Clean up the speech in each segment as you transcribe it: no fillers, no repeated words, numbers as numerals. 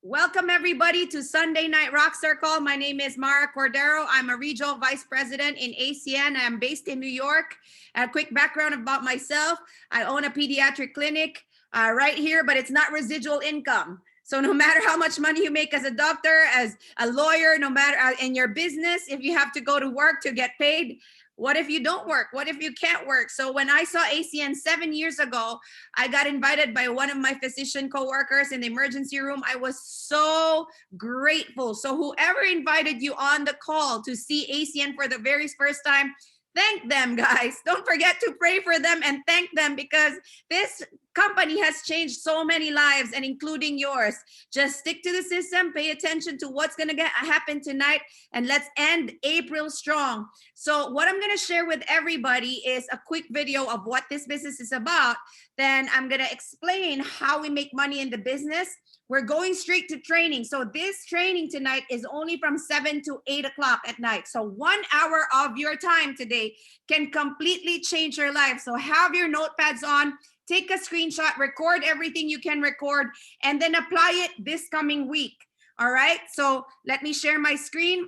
Welcome everybody to Sunday Night Rockstar Call. My name is Mara Cordero. I'm a regional vice president in ACN. I'm based in New York. A quick background about myself. I own a pediatric clinic right here, but it's not residual income. So no matter how much money you make as a doctor, as a lawyer, no matter in your business, if you have to go to work to get paid, what if you don't work? What if you can't work? So when I saw ACN 7 years ago, I got invited by one of my physician coworkers in the emergency room. I was so grateful. So whoever invited you on the call to see ACN for the very first time, thank them, guys. Don't forget to pray for them and thank them, because this company has changed so many lives, and including yours. Just stick to the system, pay attention to what's going to happen tonight, and let's end April strong. So what I'm going to share with everybody is a quick video of what this business is about. Then I'm going to explain how we make money in the business. We're going straight to training. So this training tonight is only from 7 to 8 o'clock at night. So 1 hour of your time today can completely change your life. So have your notepads on, take a screenshot, record everything you can record, and then apply it this coming week. All right, so let me share my screen.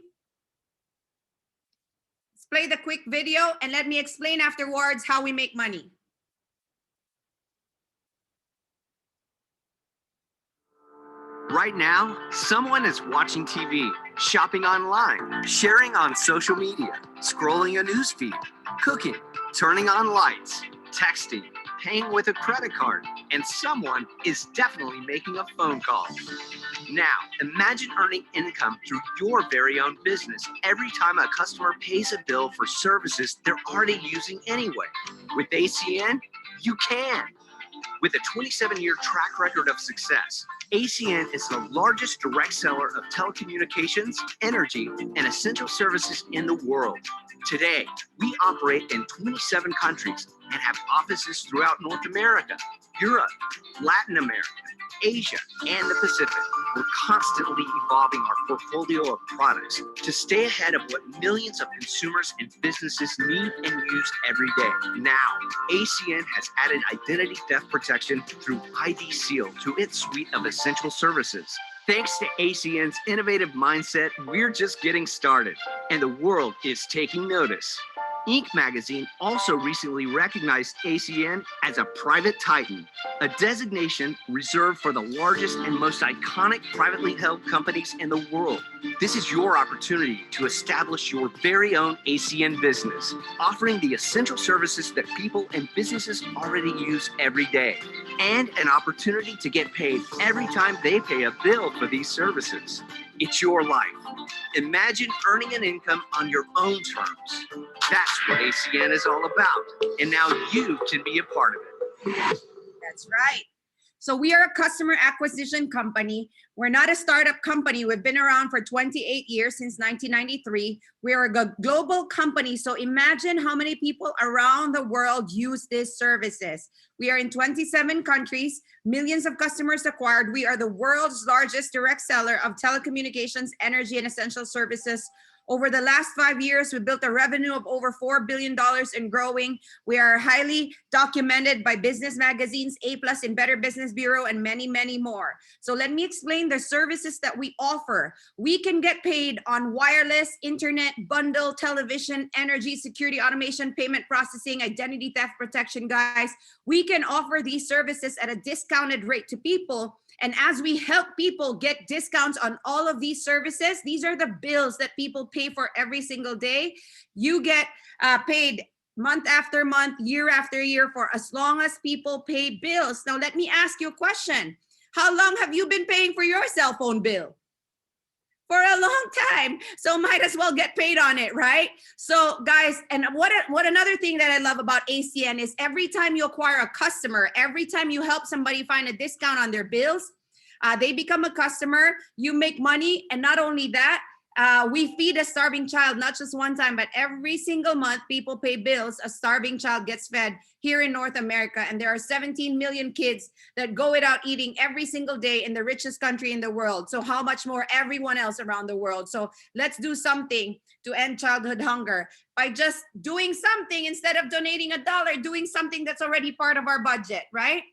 Let's play the quick video and let me explain afterwards how we make money. Right now, someone is watching TV, shopping online, sharing on social media, scrolling a newsfeed, cooking, turning on lights, texting, paying with a credit card, and someone is definitely making a phone call. Now, imagine earning income through your very own business every time a customer pays a bill for services they're already using anyway. With ACN, you can. With a 27-year track record of success, ACN is the largest direct seller of telecommunications, energy, and essential services in the world. Today, we operate in 27 countries and have offices throughout North America, Europe, Latin America, Asia, and the Pacific. We're constantly evolving our portfolio of products to stay ahead of what millions of consumers and businesses need and use every day. Now, ACN has added identity theft protection through ID Seal to its suite of essential services. Thanks to ACN's innovative mindset, we're just getting started, and the world is taking notice. Inc. magazine also recently recognized ACN as a private titan, a designation reserved for the largest and most iconic privately held companies in the world. This is your opportunity to establish your very own ACN business, offering the essential services that people and businesses already use every day, and an opportunity to get paid every time they pay a bill for these services. It's your life. Imagine earning an income on your own terms. That's what ACN is all about. And now you can be a part of it. That's right. So we are a customer acquisition company. We're not a startup company. We've been around for 28 years, since 1993. We are a global company. So imagine how many people around the world use these services. We are in 27 countries, millions of customers acquired. We are the world's largest direct seller of telecommunications, energy, and essential services. Over the last 5 years, we built a revenue of over $4 billion and growing. We are highly documented by business magazines, A+ in Better Business Bureau, and many, many more. So let me explain the services that we offer. We can get paid on wireless, internet, bundle, television, energy, security, automation, payment processing, identity theft protection, guys. We can offer these services at a discounted rate to people. And as we help people get discounts on all of these services, these are the bills that people pay for every single day. You get paid month after month, year after year, for as long as people pay bills. Now, let me ask you a question. How long have you been paying for your cell phone bill? For a long time. So might as well get paid on it, right? So guys, and what another thing that I love about ACN is every time you acquire a customer, every time you help somebody find a discount on their bills, they become a customer, you make money. And not only that, we feed a starving child, not just one time, but every single month people pay bills. A starving child gets fed here in North America. And there are 17 million kids that go without eating every single day in the richest country in the world. So how much more everyone else around the world? So let's do something to end childhood hunger by just doing something instead of donating $1, doing something that's already part of our budget, right?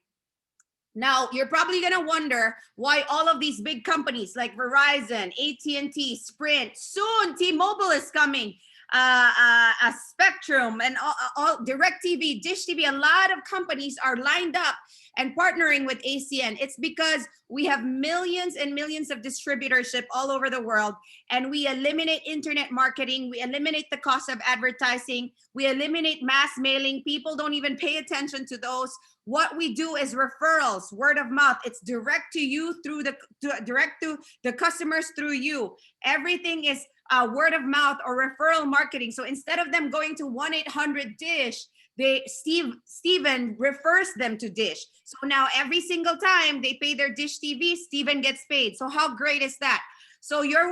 Now, you're probably going to wonder why all of these big companies like Verizon, AT&T, Sprint, soon T-Mobile is coming, a Spectrum, and all DirecTV, Dish TV, a lot of companies are lined up and partnering with ACN. It's because we have millions and millions of distributorship all over the world, and we eliminate internet marketing, we eliminate the cost of advertising, we eliminate mass mailing. People don't even pay attention to those. What we do is referrals, word of mouth. It's direct to you through direct to the customers through you. Everything is word of mouth or referral marketing. So instead of them going to 1-800-DISH, Steven refers them to Dish. So now every single time they pay their Dish TV, Steven gets paid. So how great is that? So you're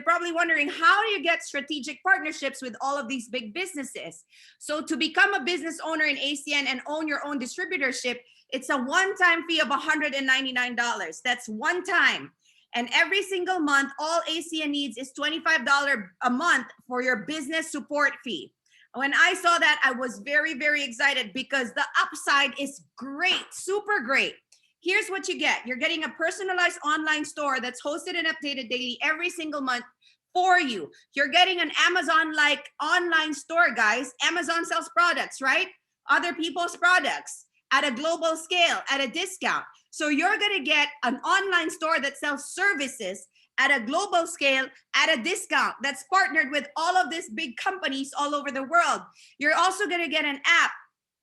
probably wondering, how do you get strategic partnerships with all of these big businesses? So to become a business owner in ACN and own your own distributorship, it's a one-time fee of $199. That's one time. And every single month, all ACN needs is $25 a month for your business support fee. When I saw that, I was very, very excited because the upside is great, super great. Here's what you get. You're getting a personalized online store that's hosted and updated daily every single month for you. You're getting an Amazon-like online store, guys. Amazon sells products, right? Other people's products at a global scale, at a discount. So you're gonna get an online store that sells services at a global scale at a discount that's partnered with all of these big companies all over the world. You're also gonna get an app,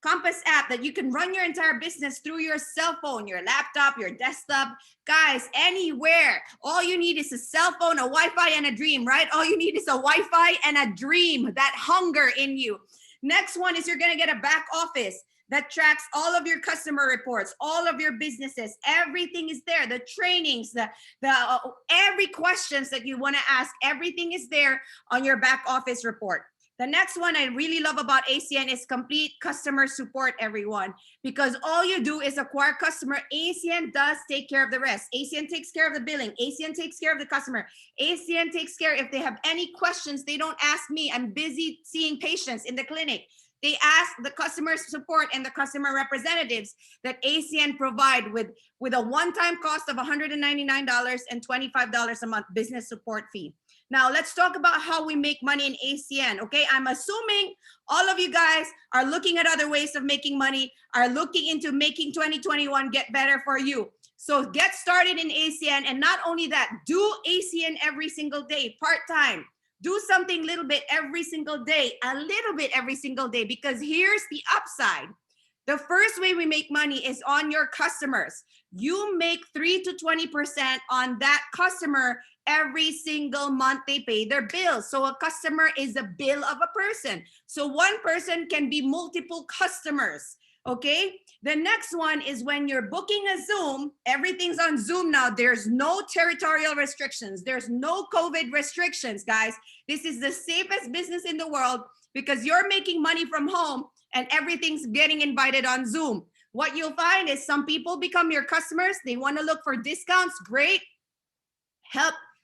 Compass app, that you can run your entire business through your cell phone, your laptop, your desktop. Guys, anywhere. All you need is a cell phone, a Wi-Fi, and a dream, right? All you need is a Wi-Fi and a dream, that hunger in you. Next one is you're gonna get a back office that tracks all of your customer reports, all of your businesses. Everything is there. The trainings, every questions that you wanna ask, everything is there on your back office report. The next one I really love about ACN is complete customer support, everyone, because all you do is acquire customer. ACN does take care of the rest. ACN takes care of the billing. ACN takes care of the customer. ACN takes care if they have any questions. They don't ask me. I'm busy seeing patients in the clinic. They ask the customer support and the customer representatives that ACN provide with a one-time cost of $199 and $25 a month business support fee. Now let's talk about how we make money in ACN, okay? I'm assuming all of you guys are looking at other ways of making money, are looking into making 2021 get better for you. So get started in ACN, and not only that, do ACN every single day, part-time. Do something little bit every single day, a little bit every single day, because here's the upside. The first way we make money is on your customers. You make 3 to 20% on that customer every single month they pay their bills. So a customer is a bill of a person. So one person can be multiple customers, okay? The next one is when you're booking a Zoom, everything's on Zoom now. There's no territorial restrictions. There's no COVID restrictions, guys. This is the safest business in the world because you're making money from home and everything's getting invited on Zoom. What you'll find is some people become your customers. They want to look for discounts. Great.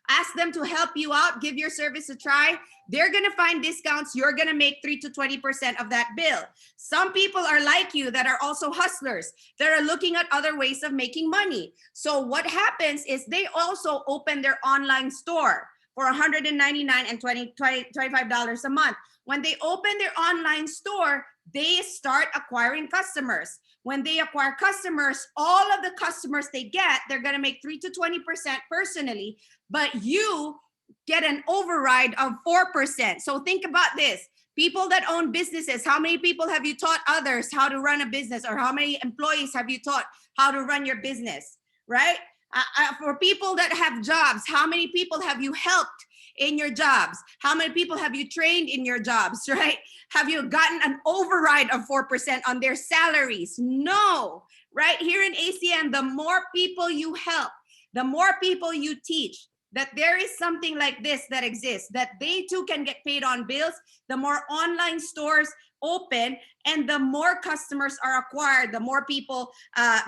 Ask them to help you out. Give your service a try. They're going to find discounts. You're going to make 3 to 20% of that bill. Some people are like you that are also hustlers that are looking at other ways of making money. So what happens is they also open their online store for $199 and $25 a month. When they open their online store, they start acquiring customers. When they acquire customers, all of the customers they get, they're going to make 3 to 20% personally, but you get an override of 4%. So think about this. People that own businesses, how many people have you taught others how to run a business, or how many employees have you taught how to run your business, right? For people that have jobs, how many people have you helped in your jobs? How many people have you trained in your jobs, right? Have you gotten an override of 4% on their salaries? No, right? Here in ACN, the more people you help, the more people you teach that there is something like this that exists, that they too can get paid on bills, the more online stores open and the more customers are acquired, the more people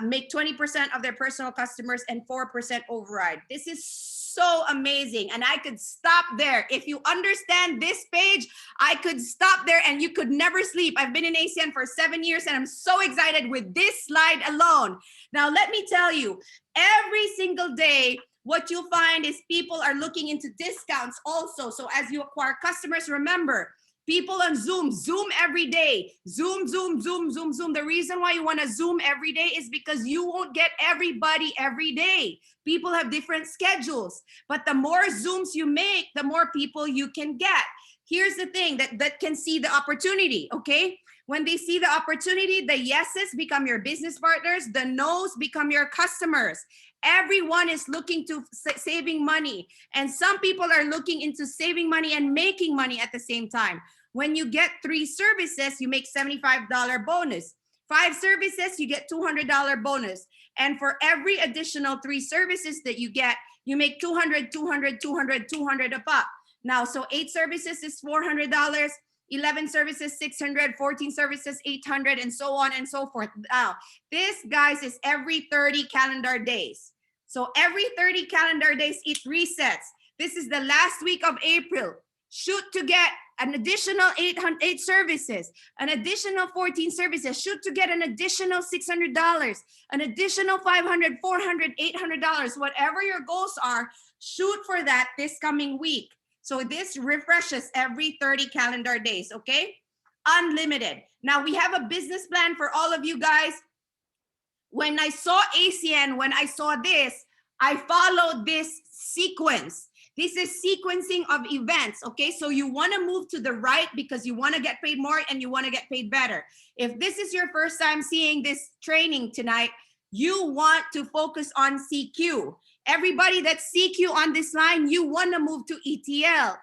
make 20% of their personal customers and 4% override. This is so amazing. And I could stop there. If you understand this page, I could stop there and you could never sleep. I've been in ACN for 7 years and I'm so excited with this slide alone. Now, let me tell you, every single day, what you'll find is people are looking into discounts also. So as you acquire customers, remember, people on Zoom every day. Zoom. The reason why you want to Zoom every day is because you won't get everybody every day. People have different schedules, but the more Zooms you make, the more people you can get. Here's the thing that can see the opportunity, okay? When they see the opportunity, the yeses become your business partners, the nos become your customers. Everyone is looking to saving money, and some people are looking into saving money and making money at the same time. When you get 3 services, you make $75 bonus. 5 services, you get $200 bonus. And for every additional 3 services that you get, you make $200 a pop. Now, so 8 services is $400. 11 services, $600, 14 services, $800, and so on and so forth. Now, this, guys, is every 30 calendar days. So every 30 calendar days, it resets. This is the last week of April. Shoot to get an additional 8 services, an additional 14 services. Shoot to get an additional $600, an additional $500, $400, $800. Whatever your goals are, shoot for that this coming week. So this refreshes every 30 calendar days, okay? Unlimited. Now we have a business plan for all of you guys. When I saw ACN, when I saw this, I followed this sequence. This is sequencing of events, okay? So you wanna move to the right because you wanna get paid more and you wanna get paid better. If this is your first time seeing this training tonight, you want to focus on CQ. Everybody that's CQ on this line, you want to move to ETL.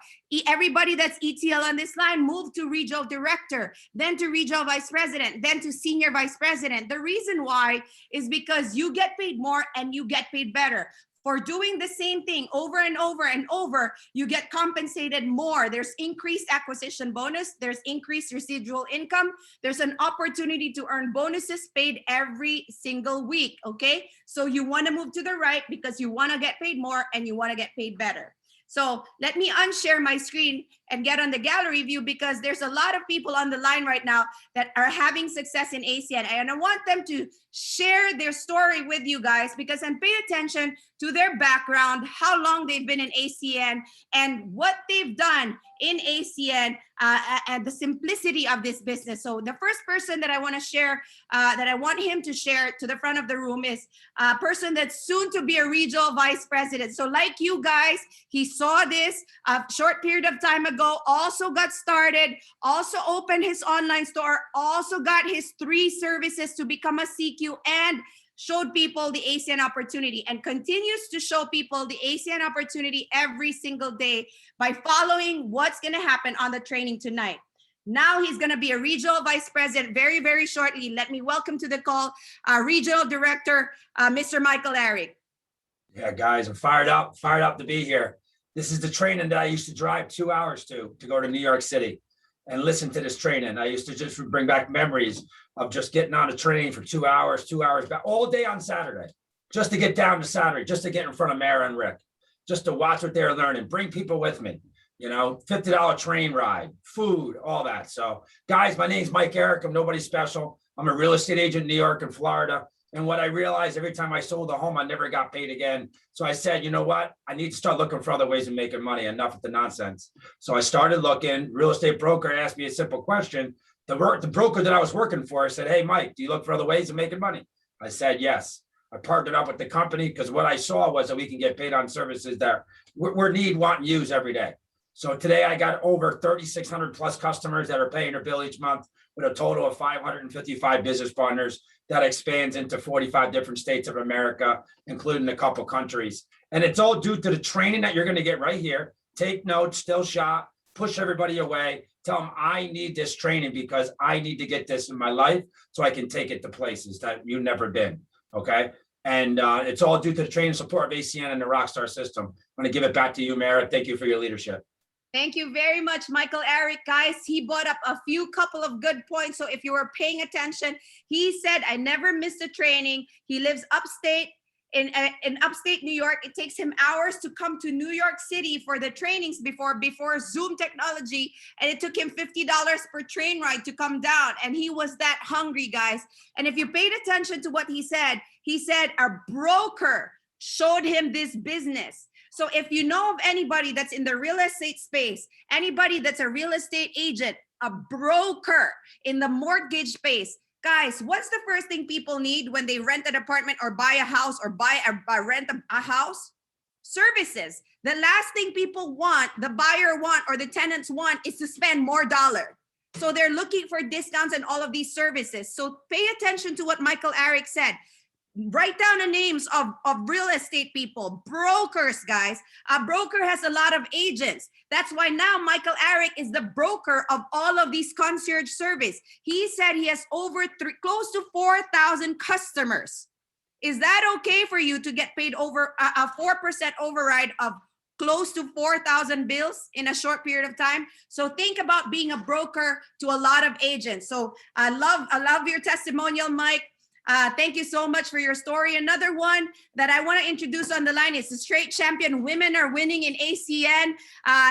Everybody that's ETL on this line, move to regional director, then to regional vice president, then to senior vice president. The reason why is because you get paid more and you get paid better. For doing the same thing over and over and over, you get compensated more. There's increased acquisition bonus. There's increased residual income. There's an opportunity to earn bonuses paid every single week, okay? So you want to move to the right because you want to get paid more and you want to get paid better. So let me unshare my screen and get on the gallery view because there's a lot of people on the line right now that are having success in ACN. And I want them to share their story with you guys because I'm paying attention to their background, how long they've been in ACN, and what they've done in ACN, and the simplicity of this business. So the first person that I want to share, that I want him to share to the front of the room is a person that's soon to be a regional vice president. So like you guys, he saw this a short period of time ago, also got started, also opened his online store, also got his 3 services to become a CQ, and showed people the ACN opportunity and continues to show people the ACN opportunity every single day by following what's going to happen on the training tonight. Now he's going to be a regional vice president very, very shortly. Let me welcome to the call regional director, Mr. Michael Eric. Yeah, guys, I'm fired up to be here. This is the training that I used to drive 2 hours to go to New York City and listen to this training. I used to just bring back memories of just getting on a train for 2 hours back all day on Saturday, just to get down to Saturday, just to get in front of Mara and Rick, just to watch what they're learning, bring people with me, you know, $50 train ride, food, all that. So guys, my name's Mike Eric. I'm nobody special. I'm a real estate agent in New York and Florida. And what I realized every time I sold a home, I never got paid again. So I said, you know what? I need to start looking for other ways of making money. Enough with the nonsense. So I started looking. Real estate broker asked me a simple question. The broker that I was working for said, hey, Mike, do you look for other ways of making money? I said, yes. I partnered up with the company because what I saw was that we can get paid on services that we're need, want, and use every day. So today I got over 3,600 plus customers that are paying their bill each month with a total of 555 business partners. That expands into 45 different states of America, including a couple countries. And it's all due to the training that you're going to get right here. Take notes, still shot, push everybody away. Tell them I need this training because I need to get this in my life so I can take it to places that you've never been. Okay. And it's all due to the training support of ACN and the Rockstar system. I'm going to give it back to you, Mara. Thank you for your leadership. Thank you very much, Michael Eric. Guys, he brought up a couple of good points. So if you were paying attention, he said, I never missed a training. He lives upstate in upstate New York, it takes him hours to come to New York City for the trainings before Zoom technology. And it took him $50 per train ride to come down. And he was that hungry, guys. And if you paid attention to what he said a broker showed him this business. So if you know of anybody that's in the real estate space, anybody that's a real estate agent, a broker in the mortgage space, guys, what's the first thing people need when they rent an apartment or buy a house or rent a house? Services. The last thing people want, the buyer want, or the tenants want is to spend more dollar. So they're looking for discounts and all of these services. So pay attention to what Michael Eric said. Write down the names of real estate people, brokers, guys. A broker has a lot of agents. That's why now Michael Eric is the broker of all of these concierge service. He said he has close to 4,000 customers. Is that okay for you to get paid over a 4% override of close to 4,000 bills in a short period of time? So think about being a broker to a lot of agents. So I love your testimonial, Mike. Thank you so much for your story. Another one that I want to introduce on the line is the straight champion. Women are winning in ACN.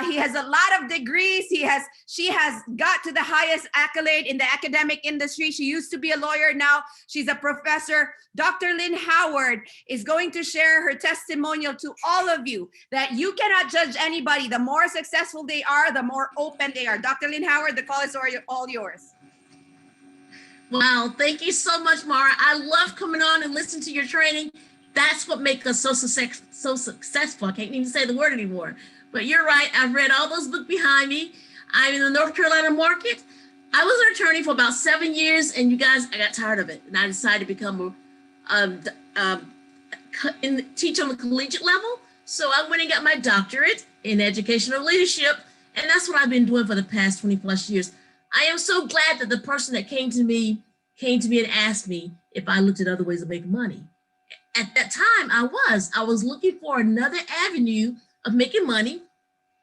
He has a lot of degrees. She has got to the highest accolade in the academic industry. She used to be a lawyer. Now she's a professor. Dr. Lynn Howard is going to share her testimonial to all of you that you cannot judge anybody. The more successful they are, the more open they are. Dr. Lynn Howard, the call is all yours. Wow, thank you so much, Mara. I love coming on and listening to your training. That's what makes us so successful. I can't even say the word anymore. But you're right. I've read all those books behind me. I'm in the North Carolina market. I was an attorney for about 7 years, and you guys, I got tired of it. And I decided to become teach on the collegiate level. So I went and got my doctorate in educational leadership. And that's what I've been doing for the past 20 plus years. I am so glad that the person that came to me and asked me if I looked at other ways of making money. At that time, I was looking for another avenue of making money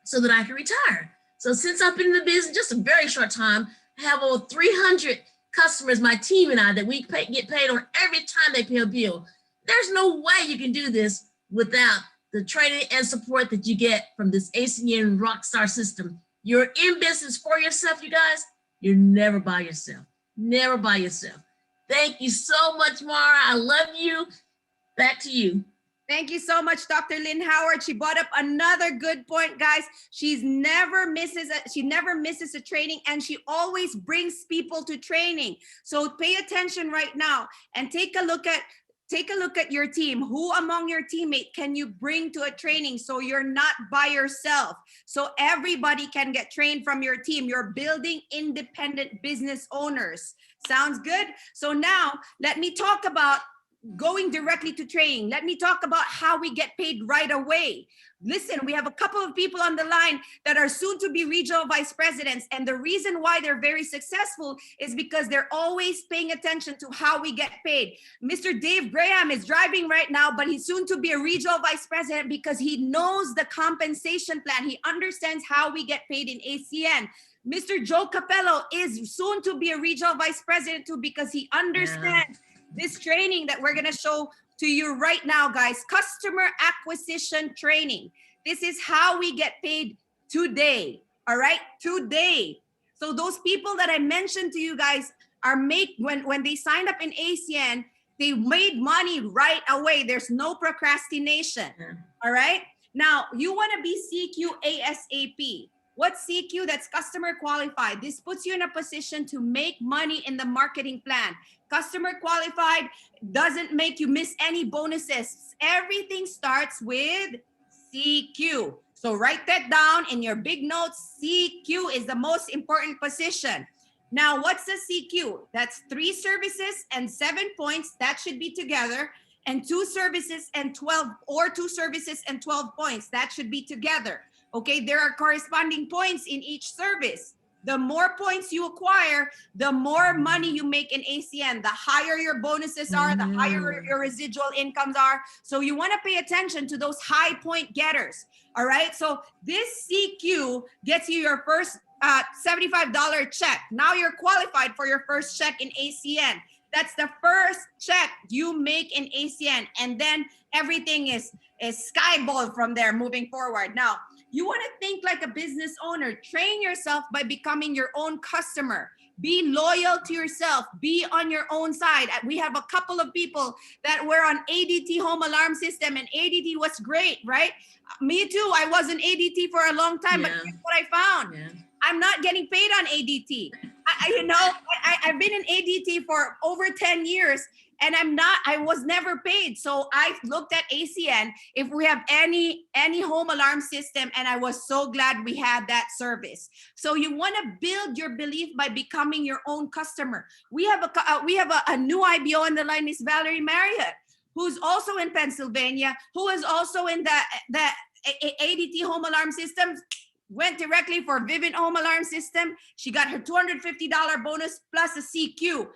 so that I could retire. So since I've been in the business just a very short time, I have over 300 customers, my team and I, that we get paid on every time they pay a bill. There's no way you can do this without the training and support that you get from this ACN Rockstar system. You're in business for yourself, you guys. You're never by yourself. Never by yourself. Thank you so much, Mara. I love you. Back to you. Thank you so much, Dr. Lynn Howard. She brought up another good point, guys. She never misses a training, and she always brings people to training. So pay attention right now and take a look at your team. Who among your teammates can you bring to a training so you're not by yourself? So everybody can get trained from your team. You're building independent business owners. Sounds good? So now let me talk about going directly to training. Let me talk about how we get paid right away. Listen, we have a couple of people on the line that are soon to be regional vice presidents. And the reason why they're very successful is because they're always paying attention to how we get paid. Mr. Dave Graham is driving right now, but he's soon to be a regional vice president because he knows the compensation plan. He understands how we get paid in ACN. Mr. Joe Capello is soon to be a regional vice president too because he understands this training that we're going to show to you right now, guys. Customer acquisition training. This is how we get paid today. All right, today. So those people that I mentioned to you guys when they signed up in ACN, they made money right away. There's no procrastination. All right. Now you want to be CQ ASAP. What's CQ? That's customer qualified. This puts you in a position to make money in the marketing plan. Customer qualified doesn't make you miss any bonuses. Everything starts with CQ. So write that down in your big notes. CQ is the most important position. Now, what's the CQ? That's 3 services and 7 points. That should be together. And 2 services and 12, or 2 services and 12 points. That should be together. Okay, there are corresponding points in each service. The more points you acquire, the more money you make in ACN. The higher your bonuses are, the higher your residual incomes are. So you want to pay attention to those high point getters. All right, so this CQ gets you your first $75 check. Now you're qualified for your first check in ACN. That's the first check you make in ACN, and then everything is skyball from there moving forward. Now, you want to think like a business owner. Train yourself by becoming your own customer. Be loyal to yourself. Be on your own side. We have a couple of people that were on ADT home alarm system, and ADT was great, right? Me too. I was in ADT for a long time, but guess what I found? Yeah. I'm not getting paid on ADT. I've been in ADT for over 10 years, and I was never paid. So I looked at ACN if we have any home alarm system, and I was so glad we had that service. So you want to build your belief by becoming your own customer. We have a new IBO on the line, Miss Valerie Marriott, who's also in Pennsylvania, who is also in the ADT home alarm systems. Went directly for Vivint home alarm system. She got her $250 bonus plus a CQ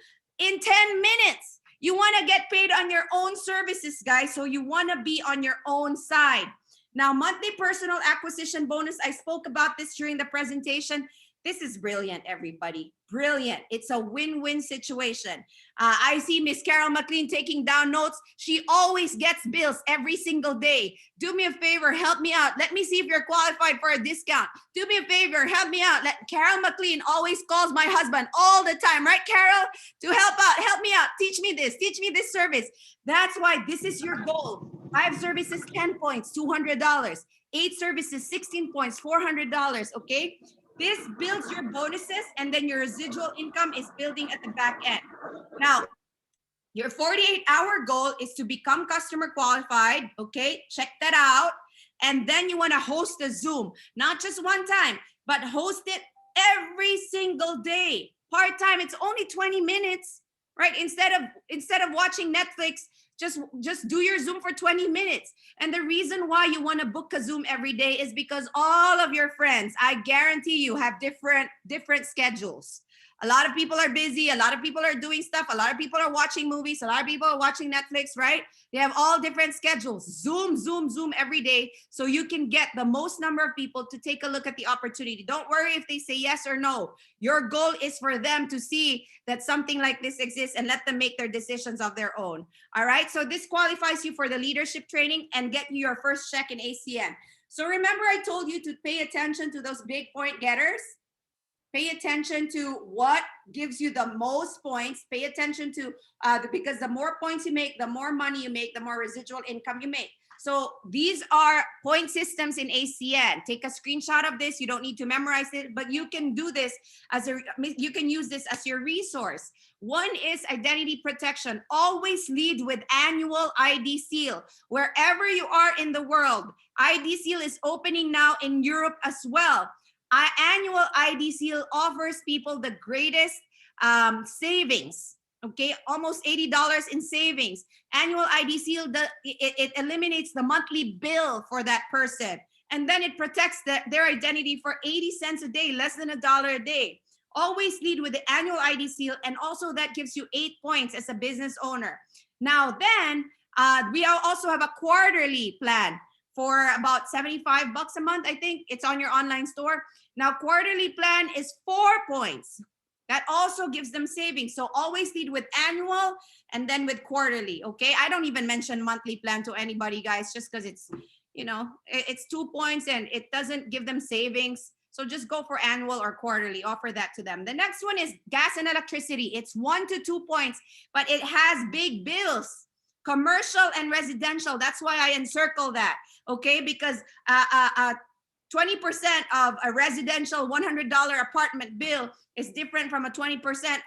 in 10 minutes. You want to get paid on your own services, guys. So you want to be on your own side. Now, monthly personal acquisition bonus. I spoke about this during the presentation. This is brilliant, everybody. Brilliant. It's a win-win situation. I see Miss Carol McLean taking down notes. She always gets bills every single day. Do me a favor, help me out. Let me see if you're qualified for a discount. Do me a favor, help me out. Carol McLean always calls my husband all the time, right, Carol? To help out, help me out. Teach me this service. That's why this is your goal. 5 services, 10 points, $200. 8 services, 16 points, $400, okay? This builds your bonuses, and then your residual income is building at the back end. Now, your 48-hour goal is to become customer qualified, okay? Check that out. And then you want to host a Zoom, not just one time, but host it every single day. Part-time, it's only 20 minutes, right? Instead of watching Netflix, just do your Zoom for 20 minutes. And the reason why you want to book a Zoom every day is because all of your friends, I guarantee you, have different schedules. A lot of people are busy. A lot of people are doing stuff. A lot of people are watching movies. A lot of people are watching Netflix, right? They have all different schedules. Zoom every day so you can get the most number of people to take a look at the opportunity. Don't worry if they say yes or no. Your goal is for them to see that something like this exists and let them make their decisions of their own. All right? So this qualifies you for the leadership training and get you your first check in ACN. So remember I told you to pay attention to those big point getters? Pay attention to what gives you the most points. Pay attention to, because the more points you make, the more money you make, the more residual income you make. So these are point systems in ACN. Take a screenshot of this. You don't need to memorize it, but you can do this you can use this as your resource. One is identity protection. Always lead with annual ID seal. Wherever you are in the world, ID seal is opening now in Europe as well. Annual ID seal offers people the greatest savings, okay? Almost $80 in savings. Annual ID seal, it eliminates the monthly bill for that person. And then it protects their identity for 80 cents a day, less than $1 a day. Always lead with the annual ID seal, and also that gives you 8 points as a business owner. Now then, we also have a quarterly plan for about $75 a month, I think. It's on your online store. Now, quarterly plan is 4 points. That also gives them savings. So always lead with annual and then with quarterly, okay? I don't even mention monthly plan to anybody, guys, just because it's, it's 2 points and it doesn't give them savings. So just go for annual or quarterly, offer that to them. The next one is gas and electricity. It's 1 to 2 points, but it has big bills. Commercial and residential. That's why I encircle that, okay? Because 20% of a residential $100 apartment bill is different from a 20%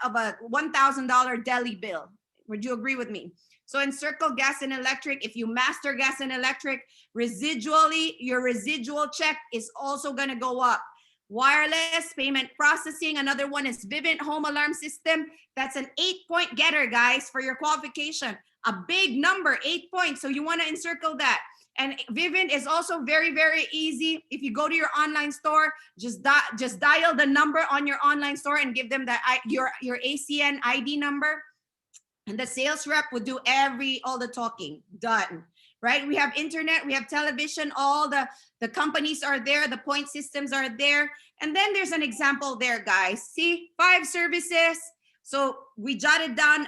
of a $1,000 deli bill. Would you agree with me? So encircle gas and electric. If you master gas and electric, residually, your residual check is also going to go up. Wireless payment processing. Another one is Vivint home alarm system. That's an 8-point getter, guys, for your qualification. A big number, 8 points. So you want to encircle that. And Vivint is also very, very easy. If you go to your online store, just dial the number on your online store and give them your ACN ID number. And the sales rep would do all the talking. Done. Right? We have internet, we have television, all the companies are there, the point systems are there. And then there's an example there, guys. See, 5 services, So we jotted down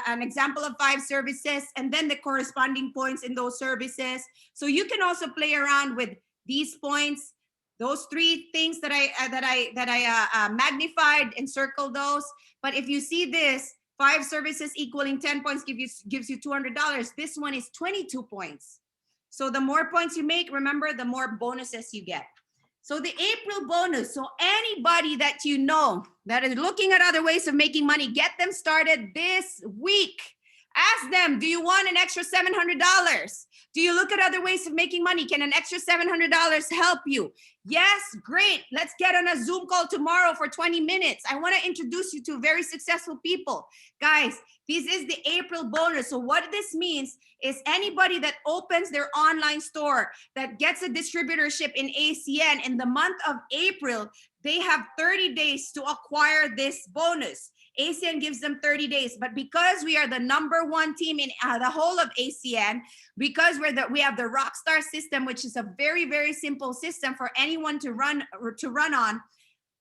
an example of 5 services and then the corresponding points in those services. So you can also play around with these points, those 3 things that I magnified and circled those. But if you see this, 5 services equaling 10 points gives you $200. This one is 22 points. So the more points you make, remember, the more bonuses you get. So the April bonus, so anybody that you know that is looking at other ways of making money, get them started this week. Ask them, do you want an extra $700? Do you look at other ways of making money? Can an extra $700 help you? Yes, great. Let's get on a Zoom call tomorrow for 20 minutes. I want to introduce you to very successful people. Guys, this is the April bonus. So what this means is anybody that opens their online store, that gets a distributorship in ACN in the month of April, they have 30 days to acquire this bonus. ACN gives them 30 days, but because we are the #1 team in the whole of ACN, because we have the Rockstar system, which is a very, very simple system for anyone to run on,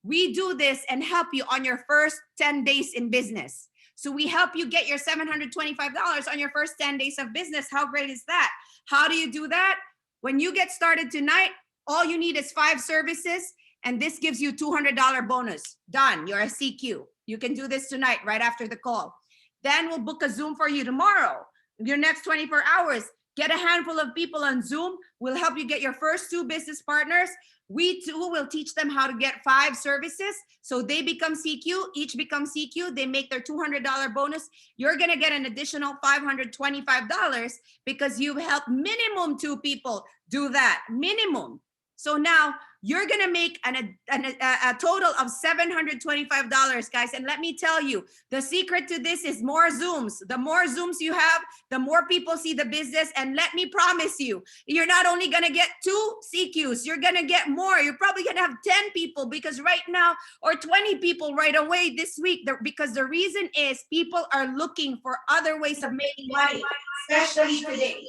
we do this and help you on your first 10 days in business. So we help you get your $725 on your first 10 days of business. How great is that? How do you do that? When you get started tonight, all you need is 5 services, and this gives you $200 bonus. Done, you're a CQ. You can do this tonight, right after the call. Then we'll book a Zoom for you tomorrow. Your next 24 hours, get a handful of people on Zoom. We'll help you get your first 2 business partners. We too will teach them how to get 5 services. So they become CQ, each becomes CQ. They make their $200 bonus. You're gonna get an additional $525 because you've helped minimum 2 people do that, minimum. So now you're gonna make a total of $725, guys. And let me tell you, the secret to this is more Zooms. The more Zooms you have, the more people see the business. And let me promise you, you're not only gonna get 2 CQs, you're gonna get more. You're probably gonna have 10 people because right now, or 20 people right away this week, because the reason is people are looking for other ways of making money, especially today.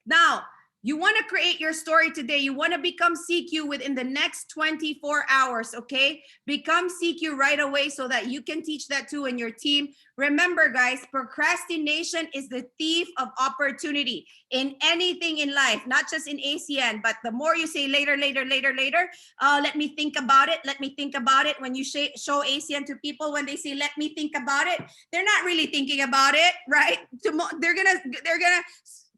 Now, you want to create your story today. You want to become CQ within the next 24 hours, okay? Become CQ right away so that you can teach that too in your team. Remember, guys, procrastination is the thief of opportunity in anything in life, not just in ACN, but the more you say later, let me think about it, let me think about it. When you show ACN to people, when they say, let me think about it, they're not really thinking about it, right?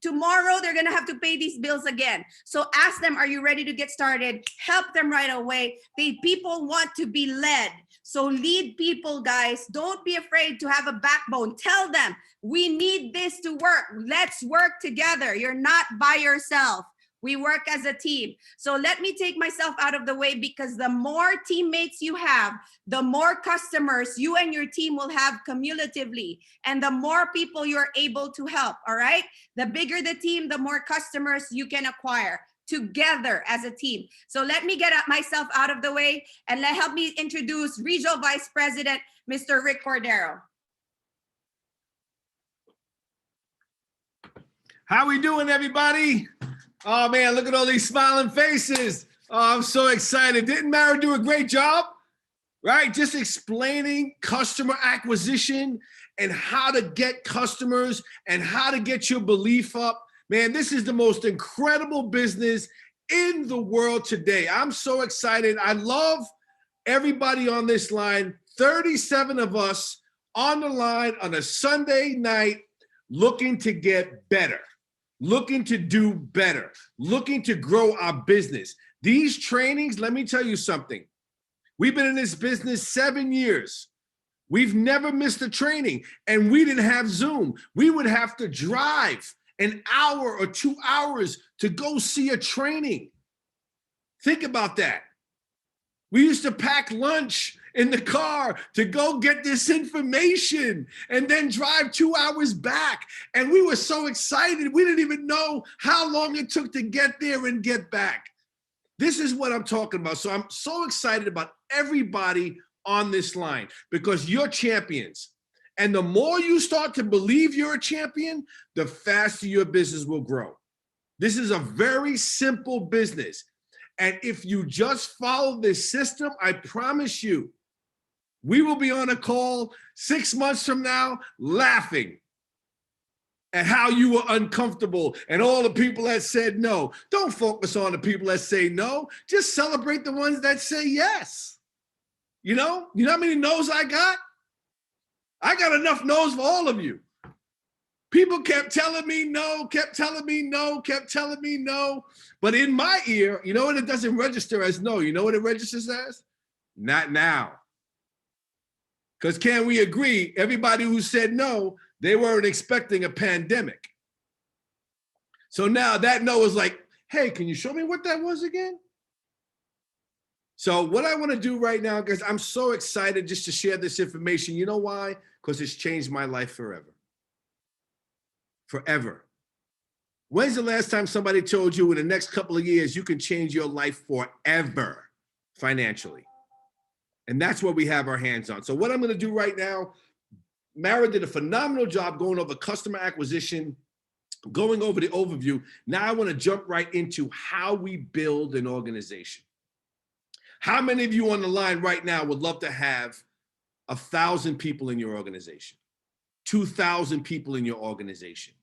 Tomorrow, they're gonna have to pay these bills again. So ask them, are you ready to get started? Help them right away. People want to be led. So lead people, guys. Don't be afraid to have a backbone. Tell them, we need this to work. Let's work together. You're not by yourself. We work as a team. So let me take myself out of the way, because the more teammates you have, the more customers you and your team will have cumulatively, and the more people you're able to help, all right? The bigger the team, the more customers you can acquire together as a team. So let me get myself out of the way and help me introduce Regional Vice President, Mr. Rick Cordero. How we doing, everybody? Oh man, look at all these smiling faces. Oh, I'm so excited. Didn't Mara do a great job? Right? Just explaining customer acquisition and how to get customers and how to get your belief up. Man, this is the most incredible business in the world today. I'm so excited. I love everybody on this line. 37 of us on the line on a Sunday night looking to get better. Looking to do better, looking to grow our business. These trainings, let me tell you something. We've been in this business 7 years. We've never missed a training, and we didn't have Zoom. We would have to drive an hour or 2 hours to go see a training. Think about that. We used to pack lunch in the car to go get this information and then drive 2 hours back. And we were so excited. We didn't even know how long it took to get there and get back. This is what I'm talking about. So I'm so excited about everybody on this line, because you're champions. And the more you start to believe you're a champion, the faster your business will grow. This is a very simple business. And if you just follow this system, I promise you, We will be on a call 6 months from now laughing at how you were uncomfortable and all the people that said no. Don't focus on the people that say no. Just celebrate the ones that say yes. You know how many no's I got? I got enough no's for all of you. People kept telling me no, kept telling me no, kept telling me no. But in my ear, you know what? It doesn't register as no. You know what it registers as? Not now. Because can we agree, everybody who said no, they weren't expecting a pandemic. So now that no is like, hey, can you show me what that was again? So what I want to do right now, guys, I'm so excited just to share this information. You know why? Because it's changed my life forever. Forever. When's the last time somebody told you in the next couple of years you can change your life forever financially? And that's what we have our hands on. So what I'm going to do right now, Mara did a phenomenal job going over customer acquisition, going over the overview. Now I want to jump right into how we build an organization. How many of you on the line right now would love to have 1,000 people in your organization, 2,000 people in your organization?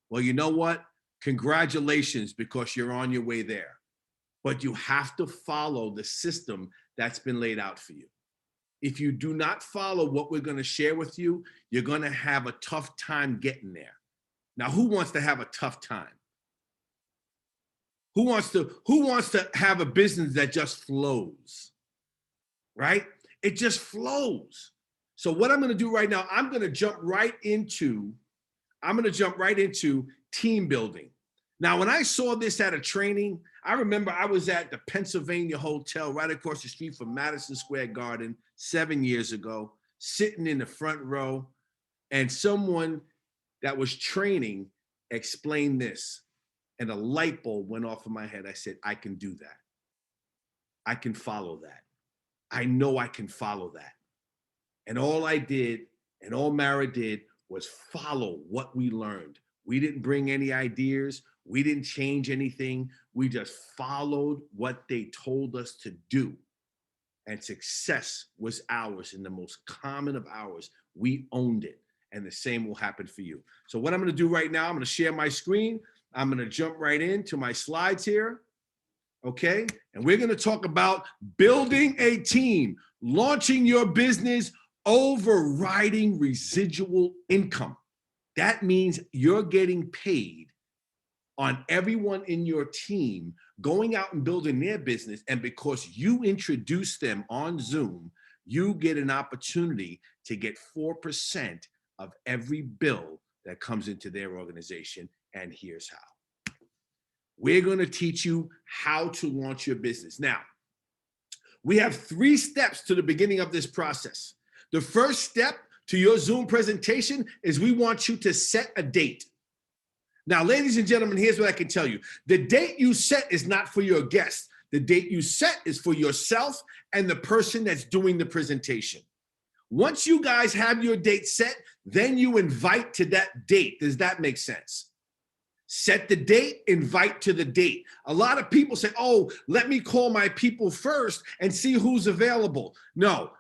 Well, you know what? Congratulations, because you're on your way there. But you have to follow the system that's been laid out for you. If you do not follow what we're going to share with you, you're going to have a tough time getting there. Now, who wants to have a tough time? Who wants to have a business that just flows, right? It just flows. So what I'm going to do right now, I'm going to jump right into team building. Now, when I saw this at a training, I remember I was at the Pennsylvania Hotel right across the street from Madison Square Garden 7 years ago, sitting in the front row, and someone that was training explained this, and a light bulb went off in my head. I said, I can do that. I can follow that. I know I can follow that. And all I did, and all Mara did, was follow what we learned. We didn't bring any ideas. We didn't change anything. We just followed what they told us to do. And success was ours in the most common of hours. We owned it. And the same will happen for you. So what I'm going to do right now, I'm going to share my screen. I'm going to jump right into my slides here. Okay. And we're going to talk about building a team, launching your business, overriding residual income. That means you're getting paid on everyone in your team going out and building their business. And because you introduce them on Zoom, you get an opportunity to get 4% of every bill that comes into their organization. And here's how. We're going to teach you how to launch your business. Now, we have 3 steps to the beginning of this process. The first step to your Zoom presentation is we want you to set a date. Now, ladies and gentlemen, here's what I can tell you. The date you set is not for your guest. The date you set is for yourself and the person that's doing the presentation. Once you guys have your date set, then you invite to that date. Does that make sense? Set the date, invite to the date. A lot of people say, oh, let me call my people first and see who's available. No,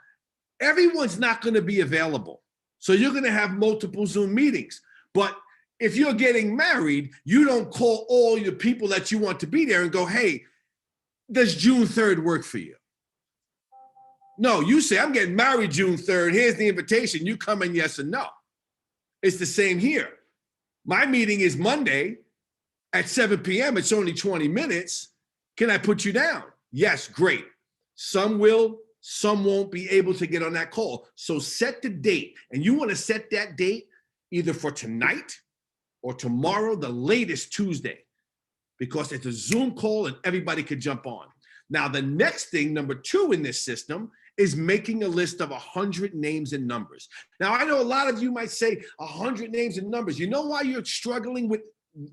everyone's not going to be available. So you're going to have multiple Zoom meetings. But if you're getting married, you don't call all your people that you want to be there and go, hey, does June 3rd work for you? No, you say, I'm getting married June 3rd. Here's the invitation. You come in yes or no. It's the same here. My meeting is Monday at 7 p.m. It's only 20 minutes. Can I put you down? Yes, great. Some will, some won't be able to get on that call. So set the date. And you want to set that date either for tonight or tomorrow, the latest Tuesday, because it's a Zoom call and everybody could jump on. Now, the next thing, number 2 in this system, is making a list of 100 names and numbers. Now, I know a lot of you might say 100 names and numbers. You know why you're struggling with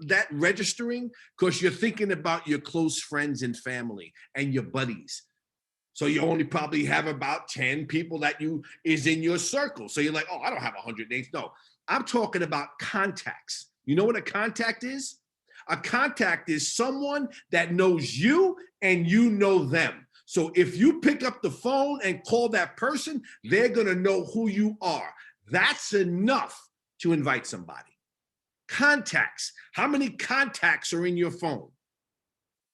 that registering? Because you're thinking about your close friends and family and your buddies. So you only probably have about 10 people that is in your circle. So you're like, oh, I don't have 100 names. No, I'm talking about contacts. You know what a contact is? A contact is someone that knows you and you know them. So if you pick up the phone and call that person, they're going to know who you are. That's enough to invite somebody. Contacts. How many contacts are in your phone?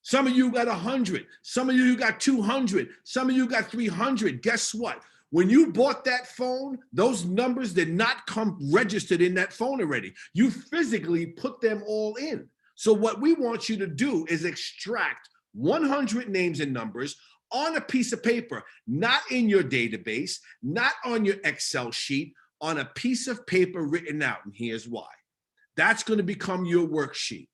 Some of you got 100. Some of you got 200. Some of you got 300. Guess what? When you bought that phone, those numbers did not come registered in that phone already. You physically put them all in. So what we want you to do is extract 100 names and numbers on a piece of paper, not in your database, not on your Excel sheet, on a piece of paper written out. And here's why. That's going to become your worksheet.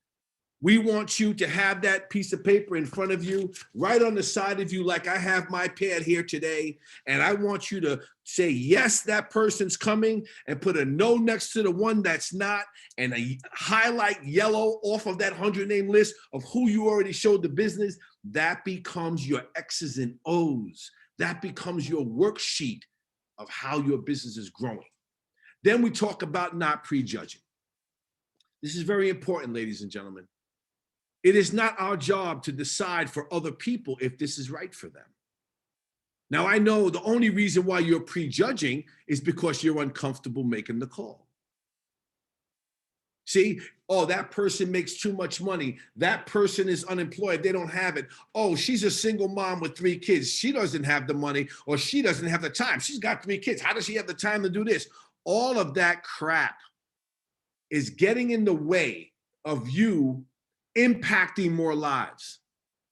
We want you to have that piece of paper in front of you, right on the side of you, like I have my pad here today. And I want you to say, yes, that person's coming, and put a no next to the one that's not, and a highlight yellow off of that 100 name list of who you already showed the business. That becomes your X's and O's. That becomes your worksheet of how your business is growing. Then we talk about not prejudging. This is very important, ladies and gentlemen. It is not our job to decide for other people if this is right for them. Now, I know the only reason why you're prejudging is because you're uncomfortable making the call. See, oh, that person makes too much money. That person is unemployed. They don't have it. Oh, she's a single mom with 3 kids. She doesn't have the money, or she doesn't have the time. She's got 3 kids. How does she have the time to do this? All of that crap is getting in the way of you impacting more lives.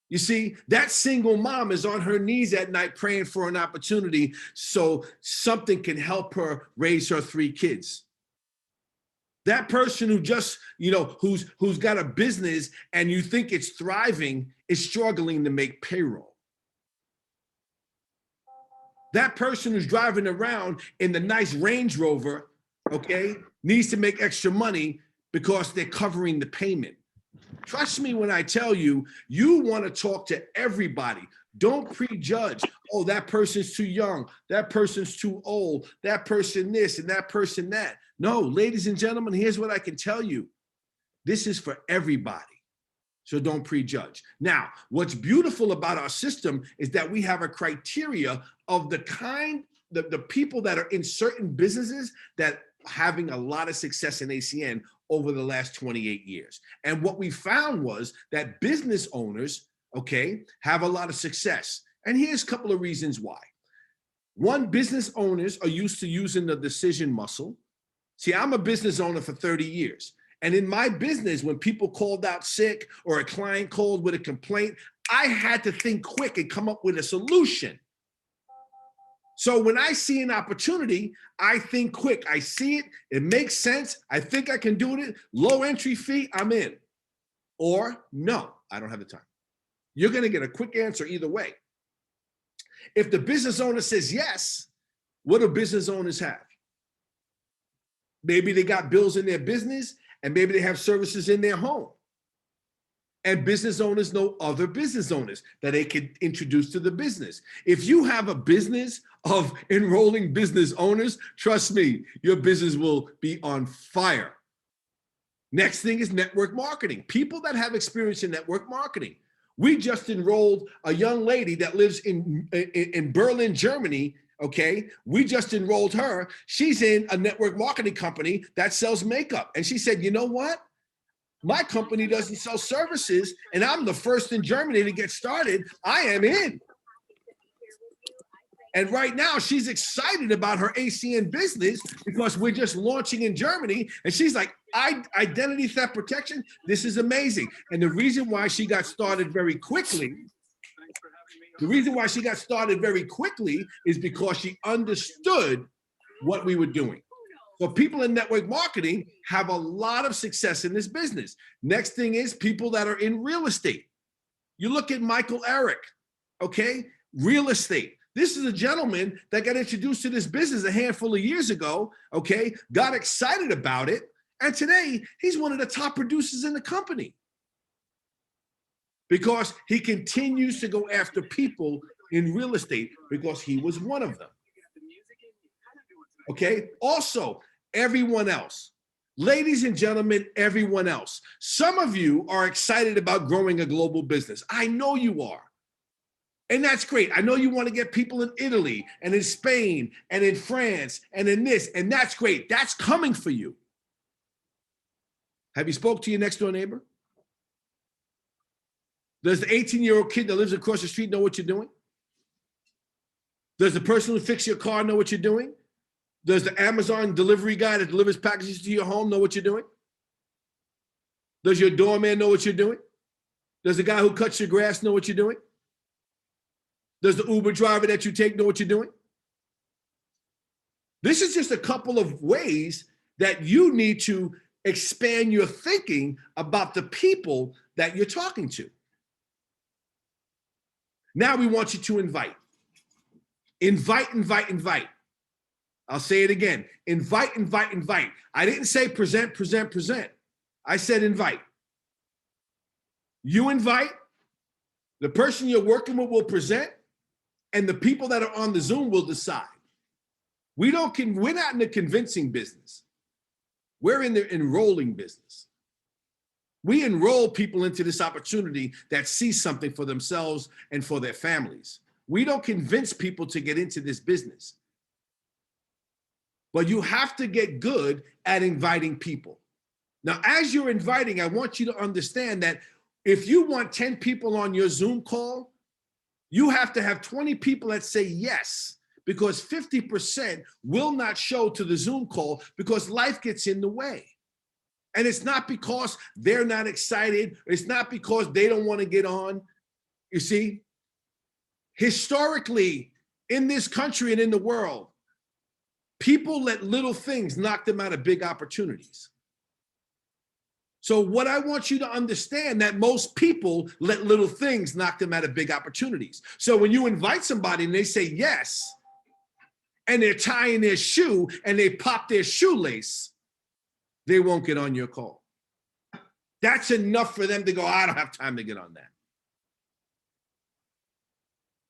You see, that single mom is on her knees at night praying for an opportunity so something can help her raise her 3 kids. That person who just, who's got a business and you think it's thriving is struggling to make payroll. That person who's driving around in the nice Range Rover, okay, needs to make extra money because they're covering the payment. Trust me when I tell you, you want to talk to everybody. Don't prejudge. Oh, that person's too young. That person's too old. That person this and that person that. No, ladies and gentlemen, here's what I can tell you. This is for everybody. So don't prejudge. Now, what's beautiful about our system is that we have a criteria of the people that are in certain businesses that having a lot of success in ACN over the last 28 years. And what we found was that business owners, okay, have a lot of success. And here's a couple of reasons why. One, business owners are used to using the decision muscle. See, I'm a business owner for 30 years. And in my business, when people called out sick or a client called with a complaint, I had to think quick and come up with a solution. So when I see an opportunity, I think quick. I see it, it makes sense. I think I can do it. Low entry fee, I'm in. Or no, I don't have the time. You're going to get a quick answer either way. If the business owner says yes, what do business owners have? Maybe they got bills in their business, and maybe they have services in their home. And business owners know other business owners that they can introduce to the business. If you have a business of enrolling business owners, trust me, your business will be on fire. Next thing is network marketing. People that have experience in network marketing. We just enrolled a young lady that lives in Berlin, Germany. Okay, we just enrolled her. She's in a network marketing company that sells makeup. And she said, you know what? My company doesn't sell services, and I'm the first in Germany to get started. I am in. And right now, she's excited about her ACN business because we're just launching in Germany. And she's like, identity theft protection, this is amazing. And the reason why she got started very quickly, is because she understood what we were doing. So people in network marketing have a lot of success in this business. Next thing is people that are in real estate. You look at Michael Eric, okay? Real estate. This is a gentleman that got introduced to this business a handful of years ago, okay? Got excited about it. And today he's one of the top producers in the company because he continues to go after people in real estate because he was one of them. Okay. Also, everyone else, ladies and gentlemen, everyone else. Some of you are excited about growing a global business. I know you are. And that's great. I know you want to get people in Italy and in Spain and in France and in this, and that's great. That's coming for you. Have you spoke to your next door neighbor? Does the 18-year-old kid that lives across the street know what you're doing? Does the person who fixes your car know what you're doing? Does the Amazon delivery guy that delivers packages to your home know what you're doing? Does your doorman know what you're doing? Does the guy who cuts your grass know what you're doing? Does the Uber driver that you take know what you're doing? This is just a couple of ways that you need to expand your thinking about the people that you're talking to. Now we want you to invite. Invite, invite, invite. I'll say it again. Invite, invite, invite. I didn't say present, present, present. I said invite. You invite, the person you're working with will present, and the people that are on the Zoom will decide. We're not in the convincing business. We're in the enrolling business. We enroll people into this opportunity that see something for themselves and for their families. We don't convince people to get into this business. But you have to get good at inviting people. Now, as you're inviting, I want you to understand that if you want 10 people on your Zoom call, you have to have 20 people that say yes, because 50% will not show to the Zoom call because life gets in the way. And it's not because they're not excited. It's not because they don't want to get on. You see, historically, in this country and in the world, people let little things knock them out of big opportunities. So what I want you to understand, that most people let little things knock them out of big opportunities. So when you invite somebody and they say yes, and they're tying their shoe and they pop their shoelace, they won't get on your call. That's enough for them to go, I don't have time to get on that.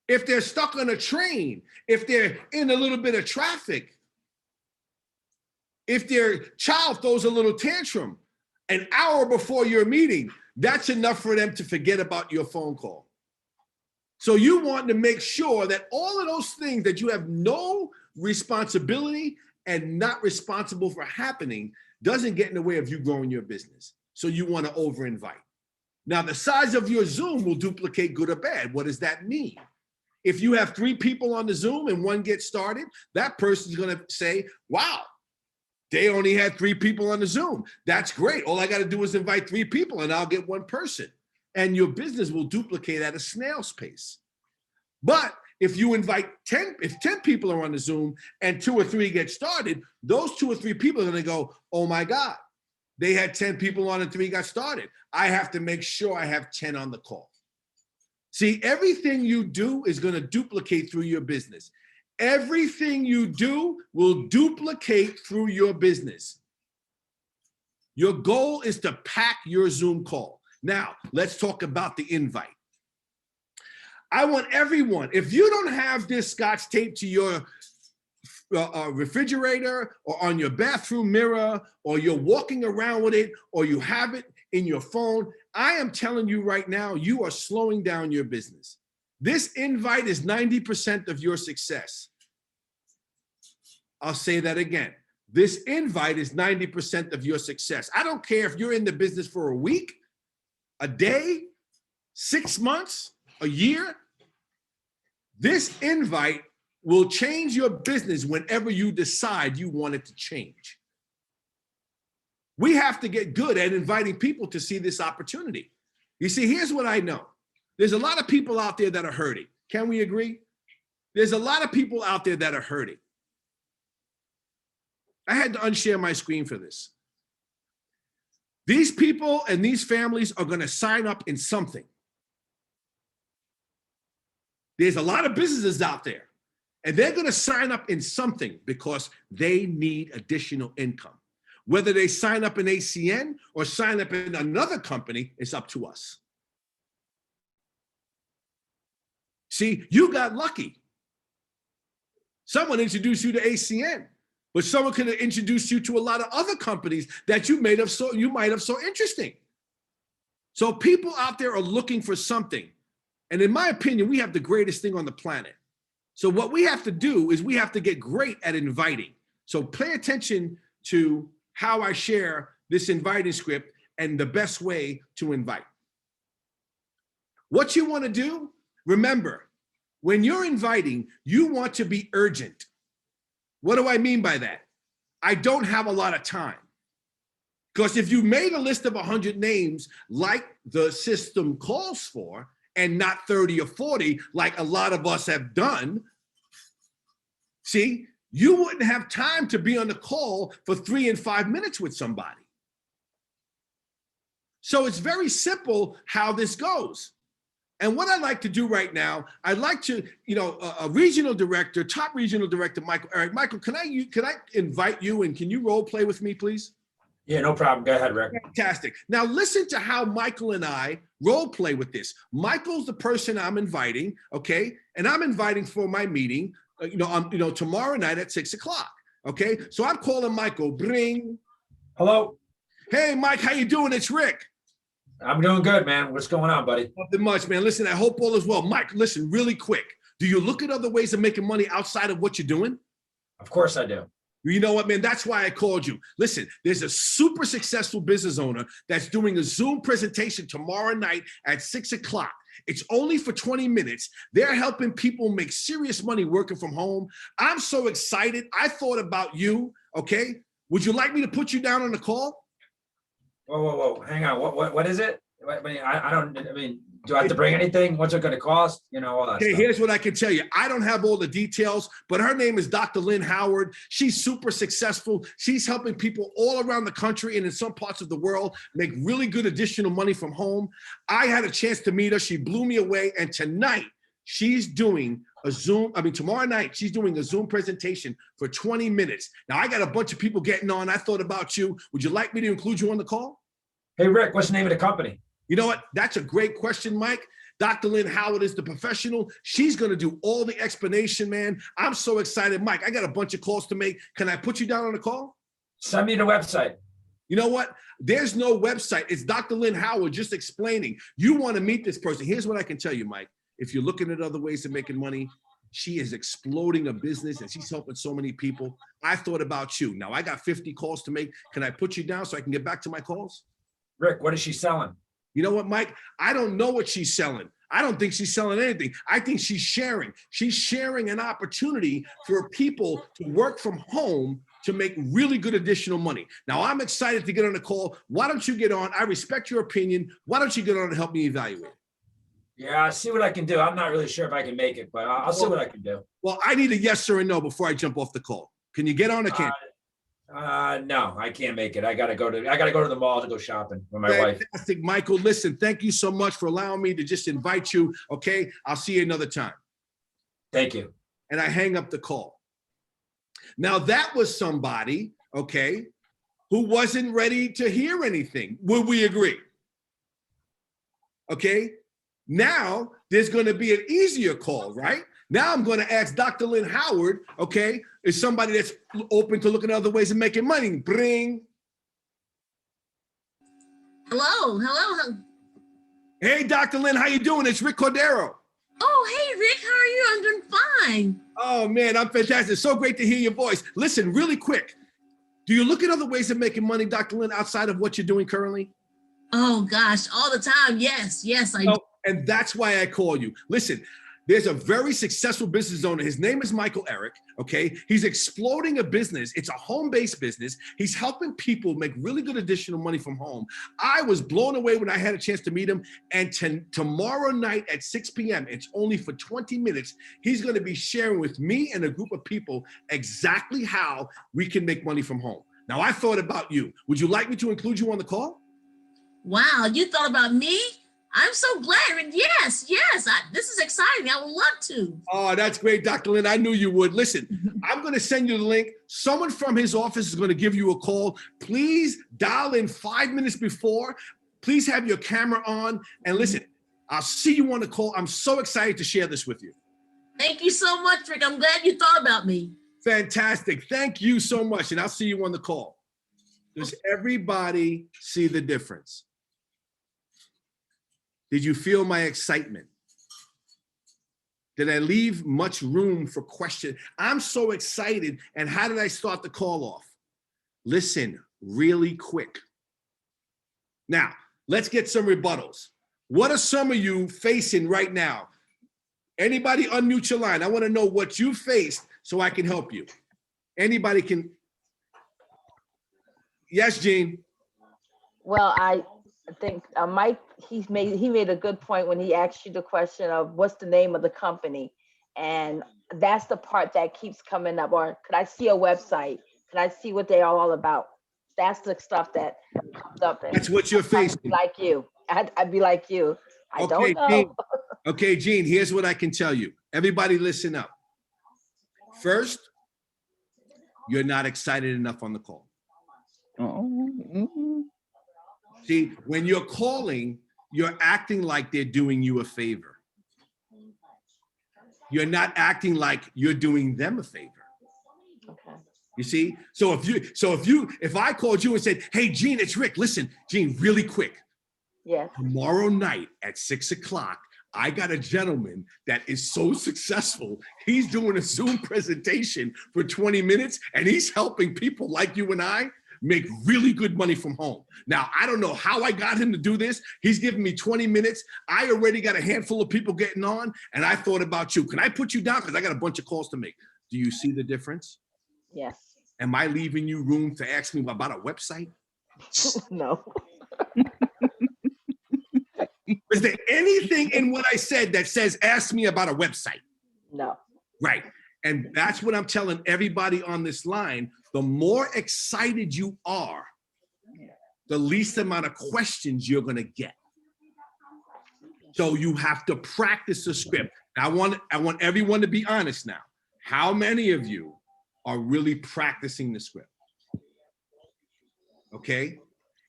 If they're stuck on a train, if they're in a little bit of traffic, if their child throws a little tantrum an hour before your meeting, that's enough for them to forget about your phone call. So you want to make sure that all of those things that you have no responsibility and not responsible for happening doesn't get in the way of you growing your business. So you want to over-invite. Now, the size of your Zoom will duplicate good or bad. What does that mean? If you have 3 people on the Zoom and one gets started, that person's going to say, wow, they only had 3 people on the Zoom. That's great. All I got to do is invite 3 people and I'll get 1 person. And your business will duplicate at a snail's pace. But if you invite 10, if 10 people are on the Zoom and 2 or 3 get started, those 2 or 3 people are going to go, oh my God, they had 10 people on and 3 got started. I have to make sure I have 10 on the call. See, everything you do is going to duplicate through your business. Everything you do will duplicate through your business. Your goal is to pack your Zoom call. Now, let's talk about the invite. I want everyone, if you don't have this Scotch tape to your refrigerator or on your bathroom mirror, or you're walking around with it, or you have it in your phone, I am telling you right now, you are slowing down your business. This invite is 90% of your success. I'll say that again. This invite is 90% of your success. I don't care if you're in the business for a week, a day, 6 months, a year. This invite will change your business whenever you decide you want it to change. We have to get good at inviting people to see this opportunity. You see, here's what I know. There's a lot of people out there that are hurting. Can we agree? There's a lot of people out there that are hurting. I had to unshare my screen for this. These people and these families are going to sign up in something. There's a lot of businesses out there, and they're going to sign up in something because they need additional income. Whether they sign up in ACN or sign up in another company, it's up to us. See, you got lucky. Someone introduced you to ACN, but someone could have introduced you to a lot of other companies that you might have so interesting. So people out there are looking for something. And in my opinion, we have the greatest thing on the planet. So what we have to do is we have to get great at inviting. So pay attention to how I share this inviting script and the best way to invite. What you want to do, remember, when you're inviting, you want to be urgent. What do I mean by that? I don't have a lot of time. Because if you made a list of 100 names like the system calls for, and not 30 or 40 like a lot of us have done, see, you wouldn't have time to be on the call for 3 and 5 minutes with somebody. So it's very simple how this goes. And what I like to do right now, I'd like to, a regional director, top regional director, Michael Eric. Michael, can I invite you and can you role play with me, please? Yeah, no problem. Go ahead, Rick. Fantastic. Now listen to how Michael and I role play with this. Michael's the person I'm inviting, okay? And I'm inviting for my meeting, tomorrow night at 6 o'clock, okay? So I'm calling Michael, bring. Hello. Hey, Mike, how you doing? It's Rick. I'm doing good, man. What's going on, buddy? Nothing much, man. Listen, I hope all is well. Mike, listen, really quick. Do you look at other ways of making money outside of what you're doing? Of course I do. You know what, man? That's why I called you. Listen, there's a super successful business owner that's doing a Zoom presentation tomorrow night at 6 o'clock. It's only for 20 minutes. They're helping people make serious money working from home. I'm so excited. I thought about you, okay? Would you like me to put you down on the call? Whoa. Hang on. What is it? I mean, do I have to bring anything? What's it going to cost? All that Okay, stuff. here's what I can tell you. I don't have all the details, but her name is Dr. Lynn Howard. She's super successful. She's helping people all around the country and in some parts of the world make really good additional money from home. I had a chance to meet her. She blew me away. And tonight, she's doing tomorrow night, she's doing a Zoom presentation for 20 minutes. Now, I got a bunch of people getting on. I thought about you. Would you like me to include you on the call? Hey, Rick, what's the name of the company? You know what? That's a great question, Mike. Dr. Lynn Howard is the professional. She's going to do all the explanation, man. I'm so excited. Mike, I got a bunch of calls to make. Can I put you down on the call? Send me the website. You know what? There's no website. It's Dr. Lynn Howard just explaining. You want to meet this person. Here's what I can tell you, Mike. If you're looking at other ways of making money, she is exploding a business and she's helping so many people. I thought about you. Now, I got 50 calls to make. Can I put you down so I can get back to my calls? Rick, what is she selling? You know what, Mike? I don't know what she's selling. I don't think she's selling anything. I think she's sharing. She's sharing an opportunity for people to work from home to make really good additional money. Now, I'm excited to get on the call. Why don't you get on? I respect your opinion. Why don't you get on and help me evaluate? Yeah, I'll see what I can do. I'm not really sure if I can make it, but I'll see what I can do. Well, I need a yes or a no before I jump off the call. Can you get on or can't? No, I can't make it. I gotta go to the mall to go shopping with my wife. Fantastic, Michael. Listen, thank you so much for allowing me to just invite you. Okay, I'll see you another time. Thank you. And I hang up the call. Now that was somebody, okay, who wasn't ready to hear anything. Would we agree? Okay. Now there's going to be an easier call, right? Now I'm going to ask Dr. Lynn Howard, okay, is somebody that's open to looking at other ways of making money. Bring. Hello. Hey, Dr. Lynn, how you doing? It's Rick Cordero. Oh, hey, Rick, how are you? I'm doing fine. Oh, man, I'm fantastic. So great to hear your voice. Listen, really quick. Do you look at other ways of making money, Dr. Lynn, outside of what you're doing currently? Oh, gosh, all the time. Yes, I do. And that's why I call you. Listen, there's a very successful business owner. His name is Michael Eric, okay? He's exploding a business. It's a home-based business. He's helping people make really good additional money from home. I was blown away when I had a chance to meet him. And tomorrow night at 6 p.m., it's only for 20 minutes, he's going to be sharing with me and a group of people exactly how we can make money from home. Now, I thought about you. Would you like me to include you on the call? Wow, you thought about me? I'm so glad. And yes, this is exciting. I would love to. Oh, that's great, Dr. Lynn. I knew you would. Listen, I'm going to send you the link. Someone from his office is going to give you a call. Please dial in 5 minutes before. Please have your camera on. And listen, I'll see you on the call. I'm so excited to share this with you. Thank you so much, Rick. I'm glad you thought about me. Fantastic. Thank you so much. And I'll see you on the call. Does everybody see the difference? Did you feel my excitement? Did I leave much room for question? I'm so excited. And how did I start the call off? Listen really quick. Now, let's get some rebuttals. What are some of you facing right now? Anybody unmute your line. I want to know what you faced so I can help you. Anybody can. Yes, Gene. Well, I think Mike, he made a good point when he asked you the question of what's the name of the company. And that's the part that keeps coming up. Or could I see a website? Could I see what they are all about? That's the stuff that comes up. And That's what you're facing. I'd be like you. I'd be like you. I Okay, don't know. Gene. Okay, Gene, here's what I can tell you. Everybody listen up. First, you're not excited enough on the call. See, when you're calling, you're acting like they're doing you a favor. You're not acting like you're doing them a favor. Okay. You see? So if I called you and said, hey, Gene, it's Rick. Listen, Gene, really quick. Yes. Tomorrow night at 6 o'clock, I got a gentleman that is so successful. He's doing a Zoom presentation for 20 minutes and he's helping people like you and I make really good money from home. Now, I don't know how I got him to do this. He's giving me 20 minutes. I already got a handful of people getting on and I thought about you. Can I put you down? Because I got a bunch of calls to make. Do you see the difference? Yes. Am I leaving you room to ask me about a website? No. Is there anything in what I said that says, ask me about a website? No. Right. And that's what I'm telling everybody on this line. The more excited you are, the least amount of questions you're going to get. So you have to practice the script. I want everyone to be honest now. How many of you are really practicing the script? Okay.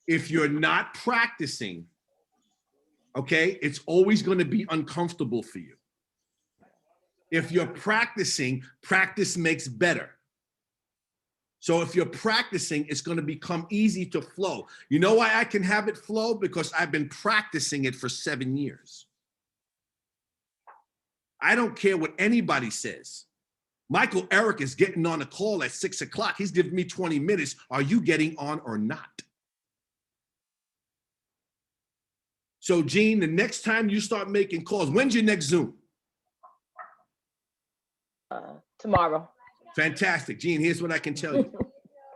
If you're not practicing, okay, it's always going to be uncomfortable for you. If you're practicing, practice makes better. So if you're practicing, it's going to become easy to flow. You know why I can have it flow? Because I've been practicing it for 7 years. I don't care what anybody says. Michael Eric is getting on a call at 6 o'clock. He's giving me 20 minutes. Are you getting on or not? So Gene, the next time you start making calls, when's your next Zoom? Tomorrow. Fantastic. Gene, here's what I can tell you.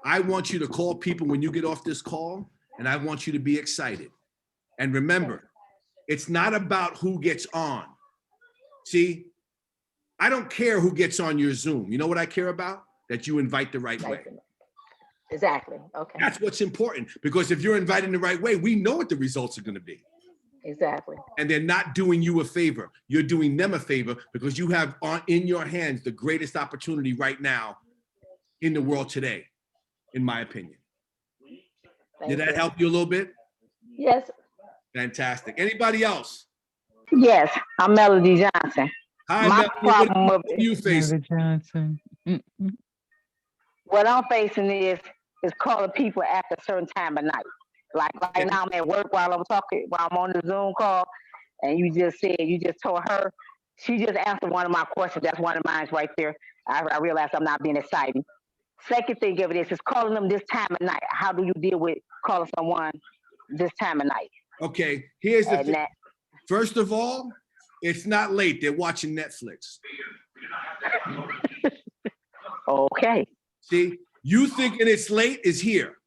I want you to call people when you get off this call, and I want you to be excited. And remember, it's not about who gets on. See, I don't care who gets on your Zoom. You know what I care about? That you invite the right way. Exactly. Okay. That's what's important, because if you're inviting the right way, we know what the results are going to be. Exactly. And they're not doing you a favor. You're doing them a favor because you have in your hands the greatest opportunity right now in the world today, in my opinion. Did that help you a little bit? Yes. Fantastic. Anybody else? Yes. I'm Melody Johnson. Hi, My Melody. problem What with are you facing? Johnson. what I'm facing is calling people at a certain time of night. Like right now, I'm at work while I'm on the Zoom call, and you just told her, she just answered one of my questions. That's one of mine right there. I realized I'm not being exciting. Second thing of it is calling them this time of night. How do you deal with calling someone this time of night? Okay, here's the thing. First of all, it's not late. They're watching Netflix. Okay. See, you thinking it's late is here.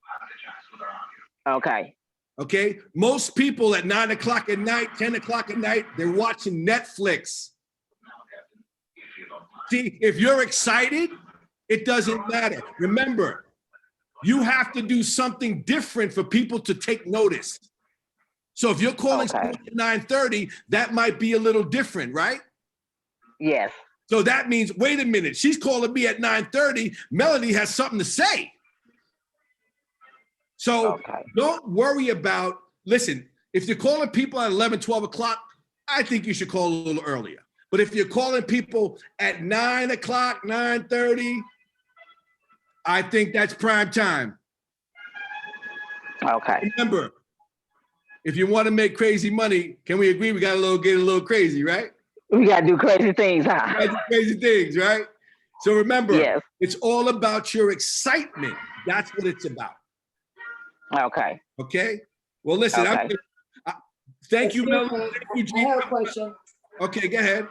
Okay. Okay. Most people at 9 o'clock at night, 10 o'clock at night, they're watching Netflix. See, if you're excited, it doesn't matter. Remember, you have to do something different for people to take notice. So if you're calling at 9:30, that might be a little different, right? Yes. So that means, wait a minute, she's calling me at 9:30. Melody has something to say. So don't worry about, listen, if you're calling people at 11, 12 o'clock, I think you should call a little earlier. But if you're calling people at 9 o'clock, 9:30, I think that's prime time. Okay. Remember, if you want to make crazy money, can we agree we got to get a little crazy, right? We gotta do crazy things, huh? I do crazy things, right? So remember, Yes. it's all about your excitement. That's what it's about. Okay. Okay. Well, listen. Okay. Thank you, Excuse Melanie. me, Thank you, I Gina. have a question. Okay, go ahead.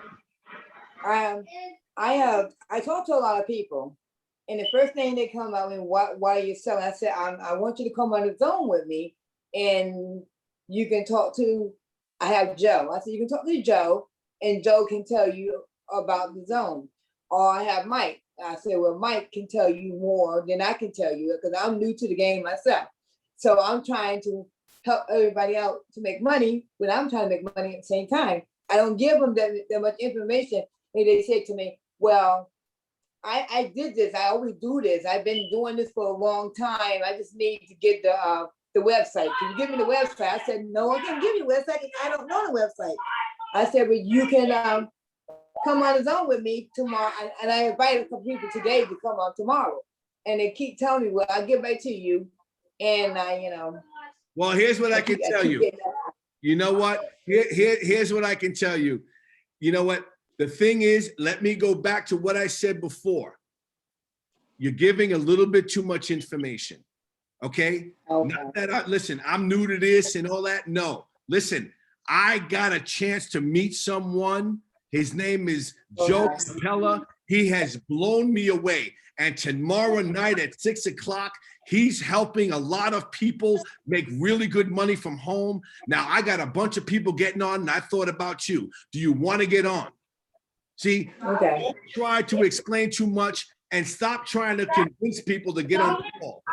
I talk to a lot of people, and the first thing they come out and what are you selling? I said, I want you to come on the zone with me, and you can talk to. I have Joe. I said you can talk to Joe, and Joe can tell you about the zone. Or I have Mike. I said, well, Mike can tell you more than I can tell you because I'm new to the game myself. So I'm trying to help everybody out to make money when I'm trying to make money at the same time. I don't give them that much information. And they say to me, well, I did this. I always do this. I've been doing this for a long time. I just need to get the website. Can you give me the website? I said, no, I can't give you a website because I don't know the website. I said, well, you can come on the zone with me tomorrow. And I invited a couple people today to come on tomorrow. And they keep telling me, well, I'll get back to you. And Well, here's what I can tell you. You know what? Here's what I can tell you. You know what? The thing is, let me go back to what I said before. You're giving a little bit too much information. Okay? Not that listen, I'm new to this and all that. No. Listen, I got a chance to meet someone. His name is Joe Capella. He has blown me away. And tomorrow night at 6 o'clock, he's helping a lot of people make really good money from home. Now, I got a bunch of people getting on, and I thought about you. Do you want to get on? See, don't try to explain too much and stop trying to convince people to get on the call.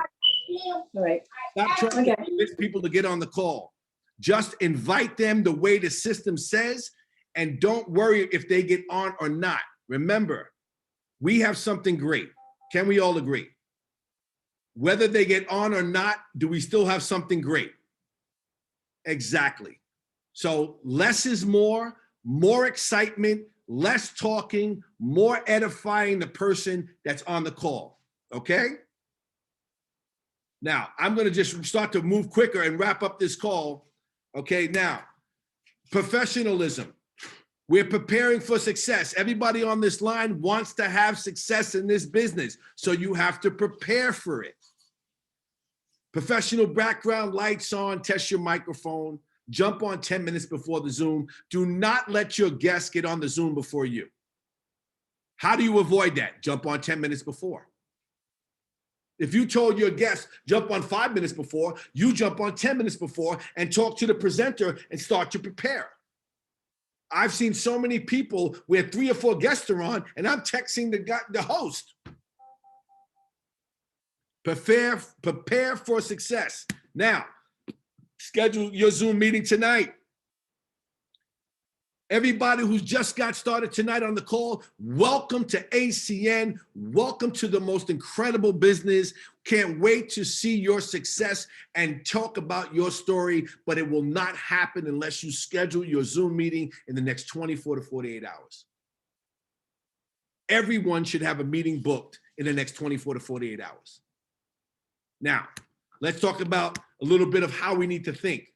Stop trying to convince people to get on the call. Just invite them the way the system says, and don't worry if they get on or not. Remember, we have something great. Can we all agree? Whether they get on or not, do we still have something great? Exactly. So less is more excitement, less talking, more edifying the person that's on the call, okay? Now, I'm gonna just start to move quicker and wrap up this call, okay? Now, professionalism. We're preparing for success. Everybody on this line wants to have success in this business, so you have to prepare for it. Professional background, lights on, test your microphone, jump on 10 minutes before the Zoom. Do not let your guests get on the Zoom before you. How do you avoid that? Jump on 10 minutes before. If you told your guests, jump on 5 minutes before, you jump on 10 minutes before and talk to the presenter and start to prepare. I've seen so many people where 3 or 4 guests are on and I'm texting the host. Prepare for success. Now, schedule your Zoom meeting tonight. Everybody who's just got started tonight on the call, welcome to ACN. Welcome to the most incredible business. Can't wait to see your success and talk about your story, but it will not happen unless you schedule your Zoom meeting in the next 24 to 48 hours. Everyone should have a meeting booked in the next 24 to 48 hours. Now, let's talk about a little bit of how we need to think.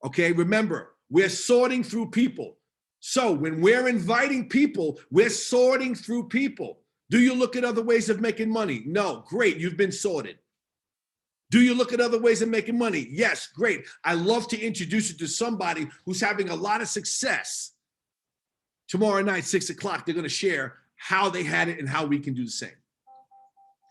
Okay, remember, we're sorting through people. So when we're inviting people, we're sorting through people. Do you look at other ways of making money? No, great, you've been sorted. Do you look at other ways of making money? Yes, great. I love to introduce you to somebody who's having a lot of success. Tomorrow night, 6 o'clock, they're gonna share how they had it and how we can do the same.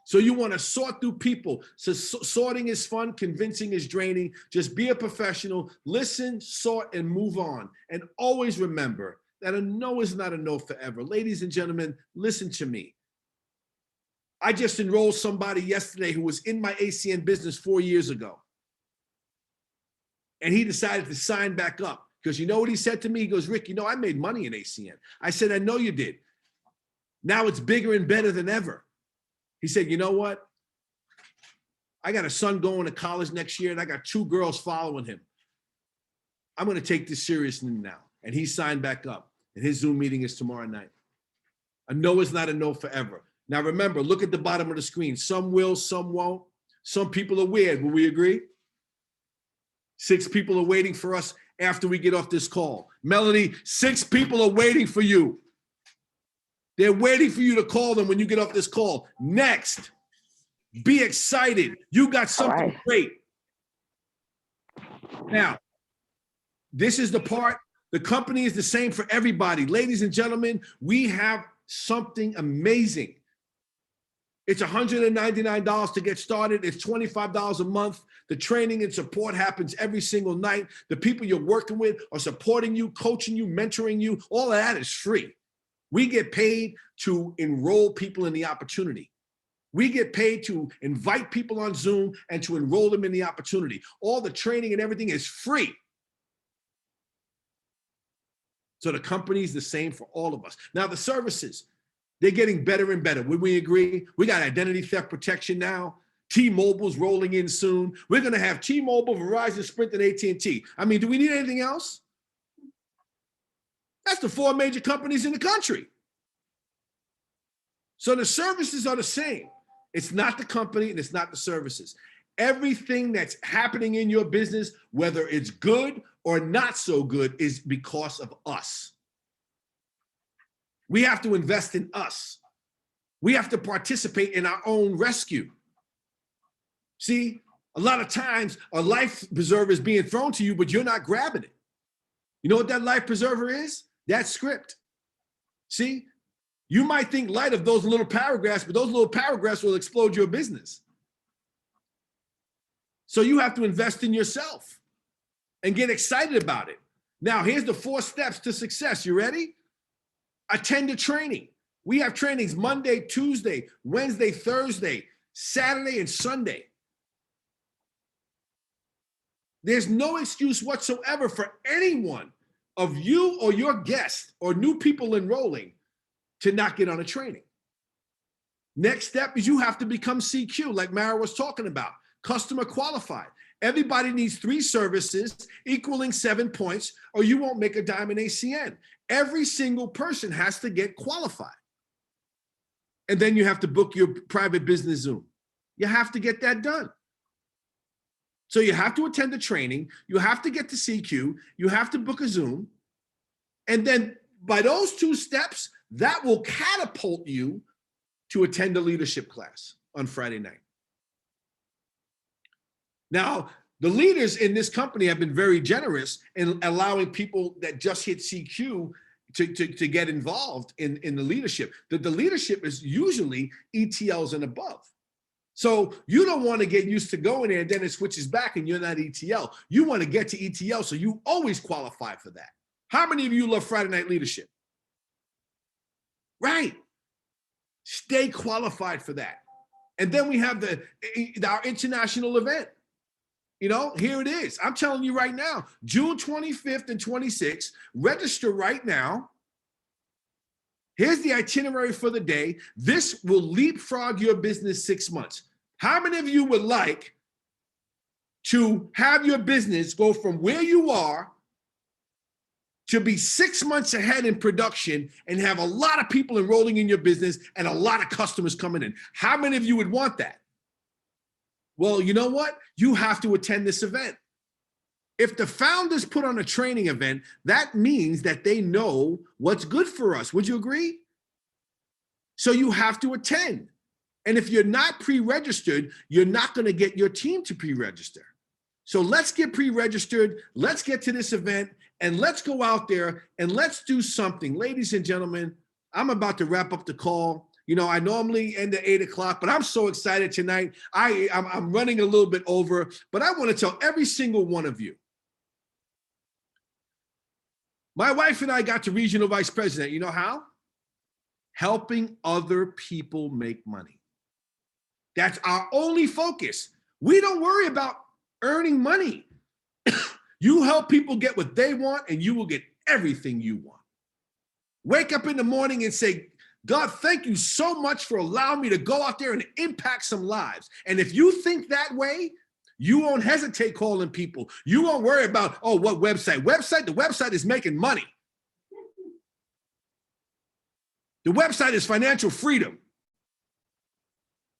So you wanna sort through people. So sorting is fun, convincing is draining. Just be a professional, listen, sort, and move on. And always remember that a no is not a no forever. Ladies and gentlemen, listen to me. I just enrolled somebody yesterday who was in my ACN business 4 years ago. And he decided to sign back up because you know what he said to me? He goes, Rick, you know, I made money in ACN. I said, I know you did. Now it's bigger and better than ever. He said, you know what? I got a son going to college next year and I got 2 girls following him. I'm going to take this seriously now. And he signed back up and his Zoom meeting is tomorrow night. A no is not a no forever. Now remember, look at the bottom of the screen. Some will, some won't. Some people are weird. Will we agree? 6 people are waiting for us after we get off this call. Melody, 6 people are waiting for you. They're waiting for you to call them when you get off this call. Next, be excited. You got something great. Now, this is the part, the company is the same for everybody. Ladies and gentlemen, we have something amazing. It's $199 to get started. It's $25 a month. The training and support happens every single night. The people you're working with are supporting you, coaching you, mentoring you. All of that is free. We get paid to enroll people in the opportunity. We get paid to invite people on Zoom and to enroll them in the opportunity. All the training and everything is free. So the company is the same for all of us. Now the services, they're getting better and better. Would we agree? We got identity theft protection now. T-Mobile's rolling in soon. We're going to have T-Mobile, Verizon, Sprint, and AT&T. I mean, do we need anything else? That's the 4 major companies in the country. So the services are the same. It's not the company and it's not the services. Everything that's happening in your business, whether it's good or not so good, is because of us. We have to invest in us. We have to participate in our own rescue. See, a lot of times a life preserver is being thrown to you, but you're not grabbing it. You know what that life preserver is? That script. See, you might think light of those little paragraphs, but those little paragraphs will explode your business. So you have to invest in yourself and get excited about it. Now, here's the 4 steps to success. You ready? Attend a training. We have trainings Monday, Tuesday, Wednesday, Thursday, Saturday, and Sunday. There's no excuse whatsoever for anyone of you or your guests or new people enrolling to not get on a training. Next step is you have to become CQ, like Mara was talking about, customer qualified. Everybody needs 3 services equaling 7 points, or you won't make a dime in ACN. Every single person has to get qualified. And then you have to book your private business Zoom. You have to get that done. So you have to attend the training, you have to get to CQ, you have to book a Zoom, and then by those 2 steps, that will catapult you to attend a leadership class on Friday night. Now, the leaders in this company have been very generous in allowing people that just hit CQ to get involved in the leadership. The leadership is usually ETLs and above. So you don't want to get used to going there and then it switches back and you're not ETL. You want to get to ETL, so you always qualify for that. How many of you love Friday Night Leadership? Right. Stay qualified for that. And then we have our international event. You know, here it is. I'm telling you right now, June 25th and 26th, register right now. Here's the itinerary for the day. This will leapfrog your business 6 months. How many of you would like to have your business go from where you are to be 6 months ahead in production and have a lot of people enrolling in your business and a lot of customers coming in? How many of you would want that? Well, you know what? You have to attend this event. If the founders put on a training event, that means that they know what's good for us. Would you agree? So you have to attend. And if you're not pre-registered, you're not going to get your team to pre-register. So let's get pre-registered. Let's get to this event and let's go out there and let's do something. Ladies and gentlemen, I'm about to wrap up the call. You know, I normally end at 8 o'clock, but I'm so excited tonight. I'm running a little bit over, but I want to tell every single one of you. My wife and I got to regional vice president. You know how? Helping other people make money. That's our only focus. We don't worry about earning money. You help people get what they want and you will get everything you want. Wake up in the morning and say, God, thank you so much for allowing me to go out there and impact some lives. And if you think that way, you won't hesitate calling people. You won't worry about, oh, what website? The website is making money. The website is financial freedom.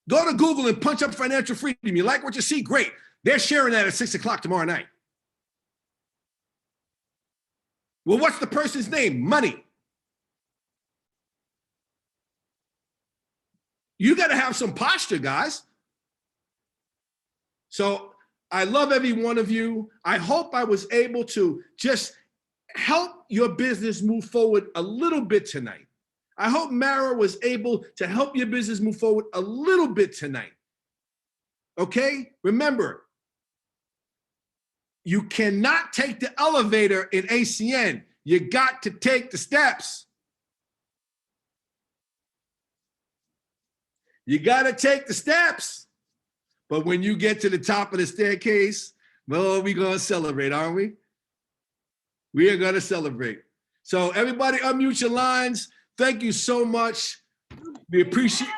Go to Google and punch up financial freedom. You like what you see? Great. They're sharing that at 6 o'clock tomorrow night. Well, what's the person's name? Money. You got to have some posture, guys. So I love every one of you. I hope I was able to just help your business move forward a little bit tonight. I hope Mara was able to help your business move forward a little bit tonight. Okay? Remember, you cannot take the elevator in ACN. You got to take the steps. You got to take the steps. But when you get to the top of the staircase, well, we're going to celebrate, aren't we? We are going to celebrate. So everybody unmute your lines. Thank you so much. We appreciate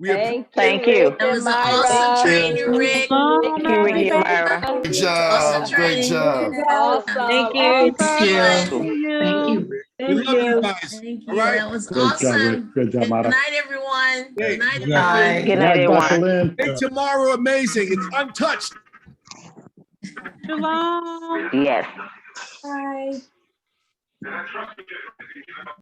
Thank you. That was an awesome training, Rick. Thank you, Ricky and Myra. Great job. Great job. Awesome. Thank you. Thank We love you guys. Thank All you. right. That was Great job, awesome. Rick. Good job, Good Mara. night, everyone. Good night, Hey, everyone. Good night, everyone. Dr. Lynn. Make tomorrow amazing. It's untouched. Shalom. Yes. Bye.